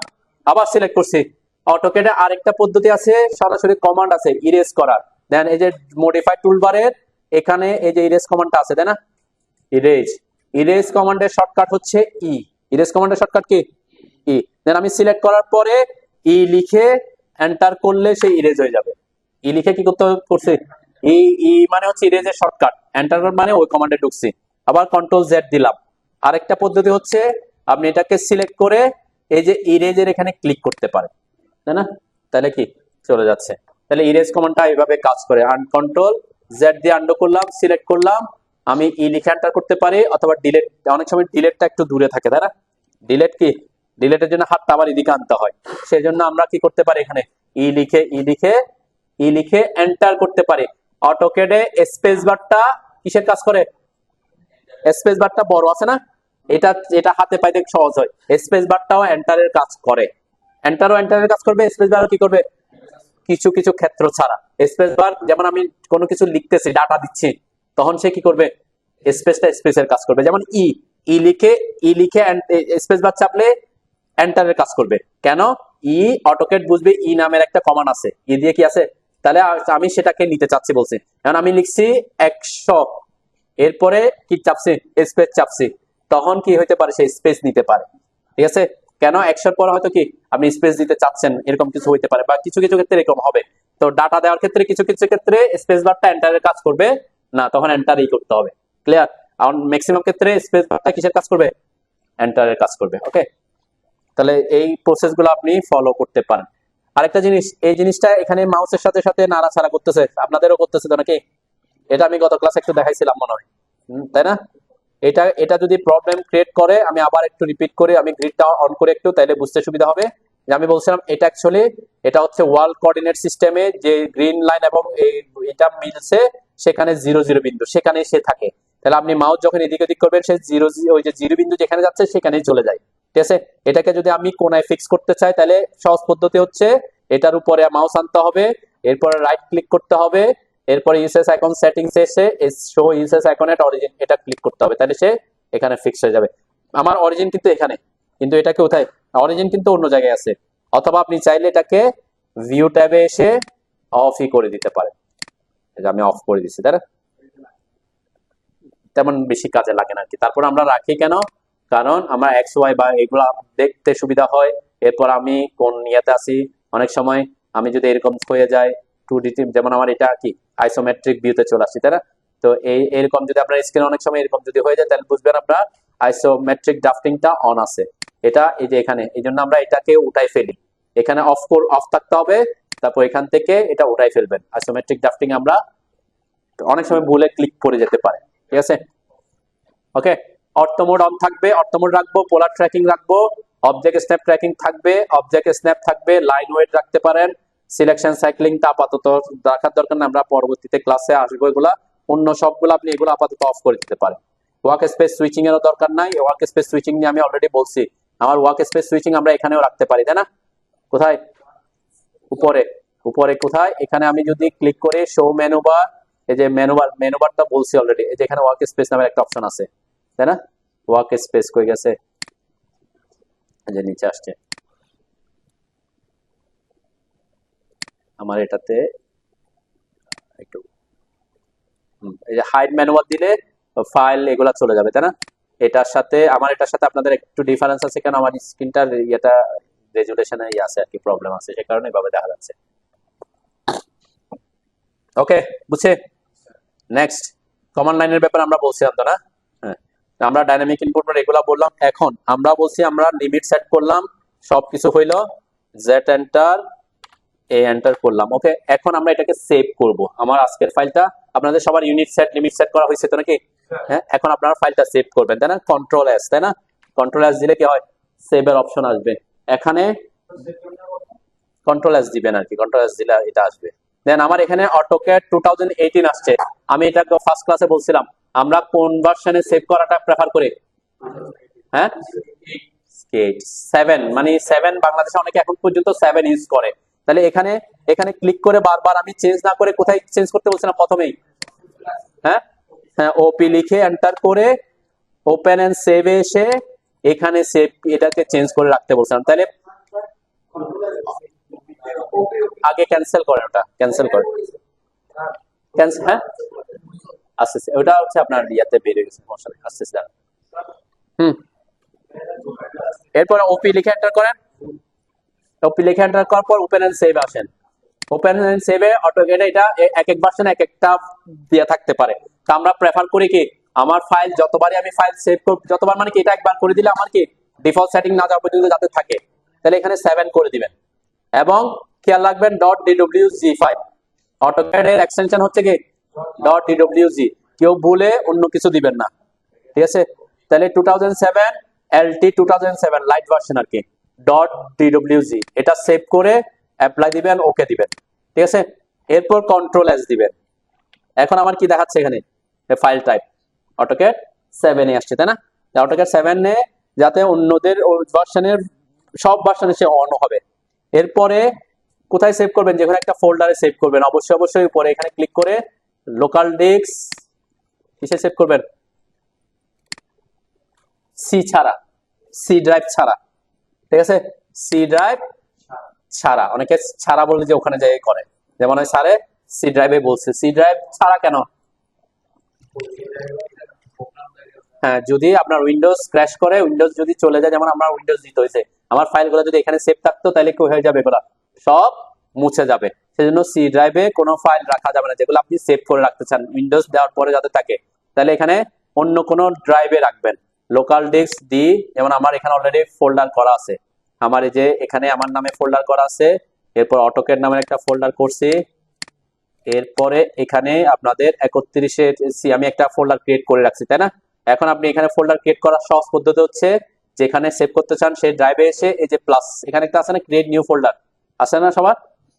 আবার সিলেক্ট করছি। অটোক্যাডে আরেকটা পদ্ধতি আছে, সরাসরি কমান্ড আছে ইরেজ করার। দেন এই যে মডিফাই টুলবারের এখানে এই যে ইরেজ কমান্ডটা আছে, তাই না? ইরেজ, ইরেজ কমান্ডের শর্টকাট হচ্ছে ই। ইরেজ কমান্ডের শর্টকাট কি? ই। দেন আমি সিলেক্ট করার পরে ই লিখে এন্টার করলে সে ইরেজ হয়ে যাবে। ই লিখে কি করছি? ই ই মানে হচ্ছে ইরেজের শর্টকাট, এন্টার মানে ওই কমান্ডে ঢুকছি। আবার কন্ট্রোল জেড দিলাম, আরেকটা পদ্ধতি হচ্ছে আপনি এটাকে সিলেক্ট করে এই যে ইরেজের এখানে ক্লিক করতে পারেন, তাই না? তাহলে কি চলে যাচ্ছে। তাহলে ইরেজ কমান্ডটা এইভাবে কাজ করে, কন্ট্রোল জেড দিয়ে আন্ডু করলাম, সিলেক্ট করলাম, আমি ই লিখে এন্টার করতে পারি, অথবা ডিলিট, অনেক সময় ডিলিটটা একটু দূরে থাকে, তাই না? ডিলিট কি, ডিলিটের জন্য হাতটা আবার এদিকে আনতে হয়, সেই জন্য আমরা কি করতে পারি, এখানে ই লিখে এন্টার করতে পারি। অটোক্যাডে স্পেস বারটা কিসের কাজ করে? স্পেস বারটা বড় আছে না, এটা এটা হাতে পাইতে সহজ হয়, স্পেস বারটাও এন্টারের কাজ করে, এন্টারের কাজ করবে, স্পেস বারও কি করবে কিছু কিছু ক্ষেত্র ছাড়া। স্পেস বার যেমন আমি কোনো কিছু লিখতেছি, ডাটা দিচ্ছি, তখন সে কি করবে, স্পেসের কাজ করবে। যেমন ই লিখে স্পেস বার চাপলে এন্টারের কাজ করবে। কেন? অটোক্যাড বুঝবে নামের একটা কমান্ড আছে, দিয়ে কি আছে, তাহলে আমি সেটাকে নিতে চাচ্ছি বলছি। এখন আমি লিখছি 100, এরপরে কি চাপছি, স্পেস চাপছি, তখন কি হইতে পারে, সে স্পেস নিতে পারে। ঠিক আছে? কেন? 100 পর হয়তো কি আপনি স্পেস দিতে চাচ্ছেন, এরকম কিছু হইতে পারে, বা কিছু কিছু ক্ষেত্রে এরকম হবে। তো ডাটা দেওয়ার ক্ষেত্রে কিছু কিছু ক্ষেত্রে স্পেস বারটা এন্টারের কাজ করবে না, তখন এন্টারই করতে হবে। ক্লিয়ার? আর ম্যাক্সিমাম ক্ষেত্রে স্পেস বারটা কিসের কাজ করবে, এন্টারের কাজ করবে। ওকে, তাহলে এই প্রসেসগুলো আপনি ফলো করতে পারেন। আরেকটা জিনিস, এই জিনিসটা এখানে মাউসের সাথে সাথে নাড়াচাড়া করতেছে, আপনাদেরও করতেছে তো নাকি? এটা আমি গত ক্লাসে একটু দেখাইছিলাম মনে হয়, তাই না? এটা যদি প্রবলেম ক্রিয়েট করে, আমি আবার একটু রিপিট করি, আমি গ্রিডটা অন করে একটু, তাইলে বুঝতে সুবিধা হবে। যে আমি বলছিলাম এটা অ্যাকচুয়ালি এটা হচ্ছে ওয়ার্ল্ড কোঅর্ডিনেট সিস্টেমে যে গ্রিন লাইন এবং এটা মিলছে, সেখানে 0 0 বিন্দু, সেখানে সে থাকে। তাহলে আপনি মাউস যখন এদিক ওদিক করবেন, সে ওই যে 0 বিন্দু যেখানে যাচ্ছে সেখানেই চলে যায়। ঠিক আছে? এটাকে যদি আমি কোনায় ফিক্স করতে চাই, তাহলে সহজ পদ্ধতি হচ্ছে এটার উপরে মাউস আনতে হবে, এরপরে রাইট ক্লিক করতে হবে, এরপরে ইউসেস আইকন সেটিংস এসে শো ইউসেস আইকন এট অরিজিন, এটা ক্লিক করতে হবে, তাহলে সে এখানে ফিক্স হয়ে যাবে। আমার অরিজিন কিন্তু এখানে, কিন্তু এটাকে কোথায়, অরিজিন কিন্তু অন্য জায়গায় আছে। অথবা আপনি চাইলে এটাকে ভিউ ট্যাবে এসে অফই করে দিতে পারেন। আমি অফ করে দিচ্ছি, তাই না? তেমন বেশি কাজে লাগে না আর কি। তারপর আমরা রাখি কেন? কারণ আমরা এক্স ওয়াই বা এগুলা দেখতে সুবিধা হয়। এরপর আমি কোন নিয়াতে আসি, অনেক সময় আমি যদি এরকম হয়ে যায় 2D, যেমন আমার এটা কি আইসোমেট্রিক ভিউতে চলে আসছি, তাই না? তো এরকম যদি আপনার স্ক্রিন অনেক সময় এরকম যদি হয়ে যায়, তাহলে বুঝবেন আপনার আইসোমেট্রিক ড্রাফটিংটা অন আছে। এটা এই যে এখানে, এই জন্য আমরা এটাকে উঠাই ফেলি, এখানে অফ থাকতে হবে, তারপর এখান থেকে এটা উঠাই ফেলবেন। আইসোমেট্রিক ড্রাফটিং আমরা অনেক সময় ভুলে ক্লিক করে যেতে পারে। ঠিক আছে? ওকে, অর্থ মোড অন থাকবে, অর্থ মোড রাখবো, পোলার ট্র্যাকিং রাখবো, অবজেক্ট স্ন্যাপ ট্র্যাকিং থাকবে, অবজেক্ট স্ন্যাপ থাকবে, লাইন ওয়েট রাখতে পারেন, সিলেকশন সাইক্লিংটা আপাতত রাখার দরকার না, আমরা পরবর্তীতে ক্লাসে আসবো এগুলা। অন্য সবগুলো আপনি এগুলো আপাতত অফ করে দিতে পারেন। ওয়ার্ক স্পেস সুইচিং এরও দরকার নাই, ওয়ার্ক স্পেস সুইচিং নিয়ে আমি অলরেডি বলছি। আমার ওয়ার্ক স্পেস সুইচিং আমরা এখানেও রাখতে পারি, তাই না? কোথায়? উপরে। উপরে কোথায়? এখানে আমি যদি ক্লিক করে শো মেনু বার, এই যে মেনুবারটা বলছি অলরেডি, এই যে এখানে ওয়ার্ক স্পেস নামের একটা অপশন আছে, তাই না? ওয়ার্ক স্পেস কই গেছে, এই যে নিচে আসছে আমার এটাতে একটু, এই যে হাইড মেনুবার দিলে ফাইল এগুলা চলে যাবে, তাই না? এটার সাথে আপনাদের একটু ডিফারেন্স আছে, কেন আমার স্ক্রিনটার এটা রেজুলেশনে আছে আর কি, প্রবলেম আছে, সে কারণে এভাবে দেখা যাচ্ছে। ওকে, বুঝছে? নেক্সট কমান্ড লাইনের ব্যাপারে আমরা বলছিলাম তো, না? হ্যাঁ, আমরা ডাইনামিক ইনপুট এগুলা বললাম। এখন আমরা বলছি আমরা লিমিট সেট করলাম, সবকিছু হইলো, জেড এন্টার, এ এন্টার করলাম। ওকে, এখন আমরা এটাকে সেভ করব। আমার আজকের ফাইলটা, আপনাদের সবার ইউনিট সেট লিমিট সেট করা হয়েছে তো নাকি? হ্যাঁ, এখন আপনারা ফাইলটা সেভ করবেন, তাই না? কন্ট্রোল এস, তাই না? কন্ট্রোল এস দিলে কি হয়, সেভ এর অপশন আসবে। এখানে কন্ট্রোল এস দিবেন আর কি, কন্ট্রোল এস দিলে এটা আসবে। দেন আমার এখানে অটোক্যাড 2018 আসছে। আমি এটাকে ফার্স্ট ক্লাসে বলছিলাম, আমরা কোন ভার্সনে সেভ করাটা প্রেফার করি? হ্যাঁ, 7, মানে 7 বাংলাদেশে অনেকে এখন পর্যন্ত 7 ইউজ করে। তাহলে এখানে ক্লিক করে বারবার আমি চেঞ্জ না করে কোথায় চেঞ্জ করতে বলছিলাম প্রথমেই? হ্যাঁ হ্যাঁ, ওপি লিখে এন্টার করে ওপেন এন্ড সেভ এসে এখানে সেভ, এটাকে চেঞ্জ করে রাখতে বলছিলাম। তাহলে আগে ক্যান্সেল করেন, ওটা ক্যান্সেল করেন, ক্যান্সেল। হ্যাঁ, আস্তে আস্তে, ওটা হচ্ছে আপনার ইয়াতে বের হয়ে গেছে, সমস্যা নেই, আস্তে আস্তে। এরপর ওপি লিখে এন্টার করেন, ওপি লিখে এন্টার করার পর ওপেন এন্ড সেভ আসেন। ওপেন এন্ড সেভে অটোক্যাডে এটা এক এক ভার্সন এক একটা দিয়ে থাকতে পারে, তো আমরা প্রেফার করি কি আমার ফাইল যতবারই আমি ফাইল সেভ করব, যতবার মানে কি এটা একবার করে দিলে আমার কি ডিফল্ট সেটিং না যাওয়া পর্যন্ত যাতে থাকে, তাহলে এখানে 7 করে দিবেন। এবং খেয়াল রাখবেন .dwg ফাইল, অটোক্যাড এর এক্সটেনশন হচ্ছে কি .dwg, কেউ ভুলে অন্য কিছু দিবেন না, ঠিক আছে? তাহলে 2007 LT 2007 লাইট ভার্সন আর কি .dwg, এটা সেভ করে অ্যাপ্লাই দিবেন, ওকে দিবেন, ঠিক আছে? এরপর কন্ট্রোল এস দিবেন। এখন আমার কি দেখাচ্ছে এখানে ফাইল টাইপ অটোক্যাড 7 এ আসছে, তাই না? অটোক্যাড 7 এ যাতে অন্যদের ভার্সনের সব ভার্সনে সে অন হবে। এরপরে কোথায় সেভ করবেন, যেখানে একটা ফোল্ডারে সেভ করবেন, অবশ্যই উপরে এখানে ক্লিক করে লোকাল ডিস্ক কিসে সেভ করবেন, সি ছাড়া, সি ড্রাইভ ছাড়া, ঠিক আছে? সি ড্রাইভ ছাড়া, অনেকে ছাড়া বলে যে ওখানে যাই করে, যেমন ওই স্যারে সি ড্রাইভে বলছে, সি ড্রাইভ ছাড়া কেন? হ্যাঁ, যদি আপনার উইন্ডোজ ক্র্যাশ করে, উইন্ডোজ যদি চলে যায়, যেমন আমার উইন্ডোজ দিতে হয়েছে, আমার ফাইলগুলো যদি এখানে সেভ থাকতো তাহলে কি হয়ে যাবে, এগুলো সব মুছে যাবে। সেজন্য সি ড্রাইভে কোনো ফাইল রাখা যাবে না, যেগুলো আপনি সেভ করে রাখতে চান উইন্ডোজ দেওয়ার পরে যাতে থাকে, তাহলে এখানে অন্য কোনো ড্রাইভে রাখবেন। লোকাল ডিস্ক ডি, যেমন আমার এখানে অলরেডি ফোল্ডার করা আছে, আমার এই যে এখানে আমার নামে ফোল্ডার করা আছে, এরপর অটোক্যাড নামের একটা ফোল্ডার করছি, এরপরে এখানে আপনাদের 31 আমি একটা ফোল্ডার ক্রিয়েট করে রাখছি, তাই না? এখন আপনি এখানে ফোল্ডার ক্রিয়েট করার সহজ পদ্ধতি হচ্ছে, যেখানে সেভ করতে চান সেই ড্রাইভে এসে এই যে প্লাস এখানে একটা আছে না, ক্রিয়েট নিউ ফোল্ডার আছে না সবার,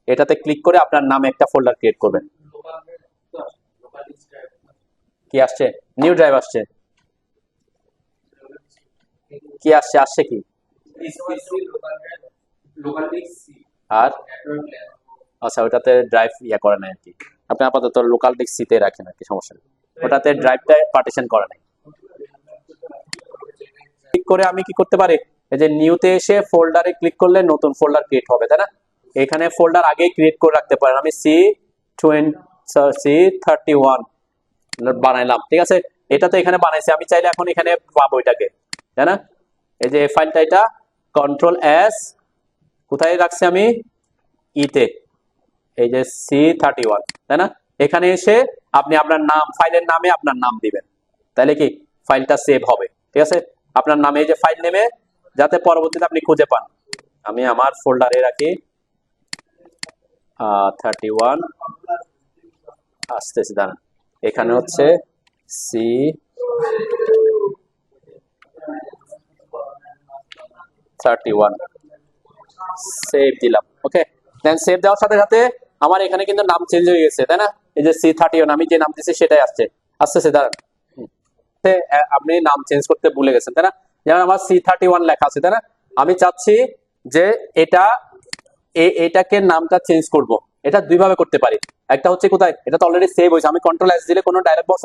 এটাতে ক্লিক করে আপনার নামে একটা ফোল্ডার ক্রিয়েট করবেন। কি আসছে? নিউ ড্রাইভ আসছে। কি আসছে? আসছে কি? আর আচ্ছা, ওটাতে ড্রাইভ ইয়া করে নাই আর কি, আপনি আপাতত লোকাল ডিস্ক সিতে রাখেন আর কি, সমস্যা নেই, ওটাতে ড্রাইভটা পার্টিশন করে নাই। ক্লিক করে আমি কি করতে পারি, এই যে নিউতে এসে ফোল্ডারে ক্লিক করলে নতুন ফোল্ডার ক্রিয়েট হবে, তাই না? এখানে ফোল্ডার আগেই ক্রিয়েট করে রাখতে পারেন, আমি C31 বানাইলাম, ঠিক আছে? এটা তো এখানে বানাইছি, আমি চাইলে এখন এখানে পাবো এটাকে, তাই না? এই যে ফাইলটা, এটা কন্ট্রোল এস, কোথায় রাখছি আমি, ইতে, এই যে C31, তাই না? এখানে এসে আপনি আপনার নাম, ফাইলের নামে আপনার নাম দিবেন, তাহলে কি ফাইলটা সেভ হবে, ঠিক আছে? আপনার নামে এই যে ফাইল নেমে, যাতে পরবর্তীতে আপনি খুঁজে পান। আমি আমার ফোল্ডারে রাখি 31, আসতেছি, দাঁড়ান, এখানে হচ্ছে C31, সেভ দিলাম, ওকে। দেন সেভ দেওয়ার সাথে সাথে আমার এখানে কিন্তু নাম চেঞ্জ হয়ে গেছে, তাই না? এই যে C31, আমি যে নাম দিয়েছি সেটাই আসতেছে, দাঁড়ান, আপনি নাম চেঞ্জ করতে ভুলে গেছেন, তাই না? যেমন আমার C31 লেখা আছে, তাই না? আমি চাচ্ছি যে এটাকে নামটা চেঞ্জ করব, এটা দুই ভাবে করতে পারি। একটা হচ্ছে কোথায়, এটা তো অলরেডি সেভ হয়েছে, আমি কন্ট্রোল এস দিলে কোনো ডায়লগ বক্স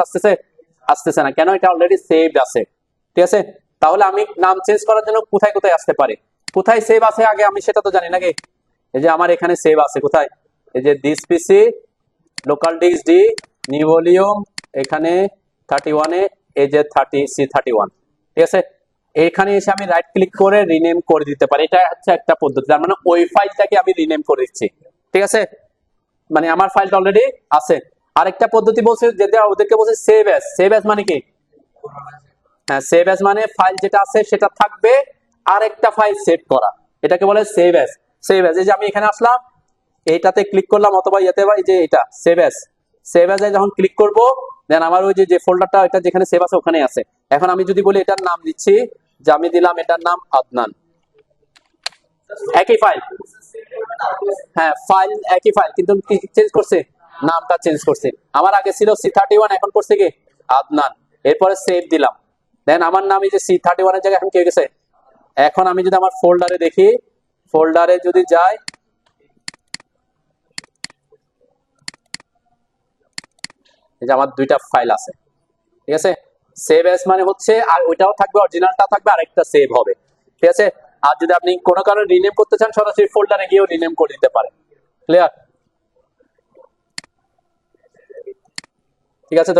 আসতেছে না, কেন? এটা অলরেডি সেভড আছে, ঠিক আছে? তাহলে আমি নাম চেঞ্জ করার জন্য কোথায় কোথায় আসতে পারে, কোথায় সেভ আছে আগে আমি সেটা তো জানি নাকি। এই যে আমার এখানে সেভ আছে কোথায়, এই যে this PC local disk D new volume, এখানে 31 এ এই যে C31, ঠিক আছে? এখানে এসে আমি রাইট ক্লিক করে রিনেম করে দিতে পারি, এটা হচ্ছে একটা পদ্ধতি, তার মানে ওই ফাইলটাকে আমি রিনেম করে দিচ্ছি, ঠিক আছে? মানে আমার ফাইলটা অলরেডি আছে। আরেকটা পদ্ধতি বলছে, যেটা ওদেরকে বলছে সেভ অ্যাজ। সেভ অ্যাজ মানে কি? হ্যাঁ, সেভ অ্যাজ মানে ফাইল যেটা আছে সেটা থাকবে, আরেকটা ফাইল সেভ করা, এটাকে বলে সেভ অ্যাজ। সেভ অ্যাজ, এই যে আমি এখানে আসলাম, এইটাতে ক্লিক করলাম, অথবা ইয়াতে, বা এই যে এটা সেভ অ্যাজ, সেভ অ্যাজ যখন ক্লিক করব, দেন আমার ওই যে ফোল্ডারটা এটা যেখানে সেভ আছে ওখানে আছে। এখন আমি যদি বলি এটার নাম দিচ্ছি, যে আমি দিলাম এটার নাম আদনান, একই ফাইল, হ্যাঁ ফাইল একই ফাইল, কিন্তু কি চেঞ্জ করছে, নামটা চেঞ্জ করছে। আমার আগে ছিল C31, এখন করছে কি আদনান, এরপরে সেভ দিলাম, দেন আমার নাম এই যে C31 এর জায়গায় এখন কি হয়ে গেছে। এখন আমি যদি আমার ফোল্ডারে দেখি, ফোল্ডারে যদি যাই, এই যে আমার দুইটা ফাইল আছে, ঠিক আছে? সেভ এস মানে হচ্ছে, আর ওইটাও থাকবে, অরিজিনালটা থাকবে, আরেকটা সেভ হবে, ঠিক আছে? আর যদি আপনি কোনো কারণে রিনেম করতে চান, সরাসরি ফোল্ডারে গিয়েও রিনেম করে দিতে পারেন। ক্লিয়ার? ঠিক আছে তো?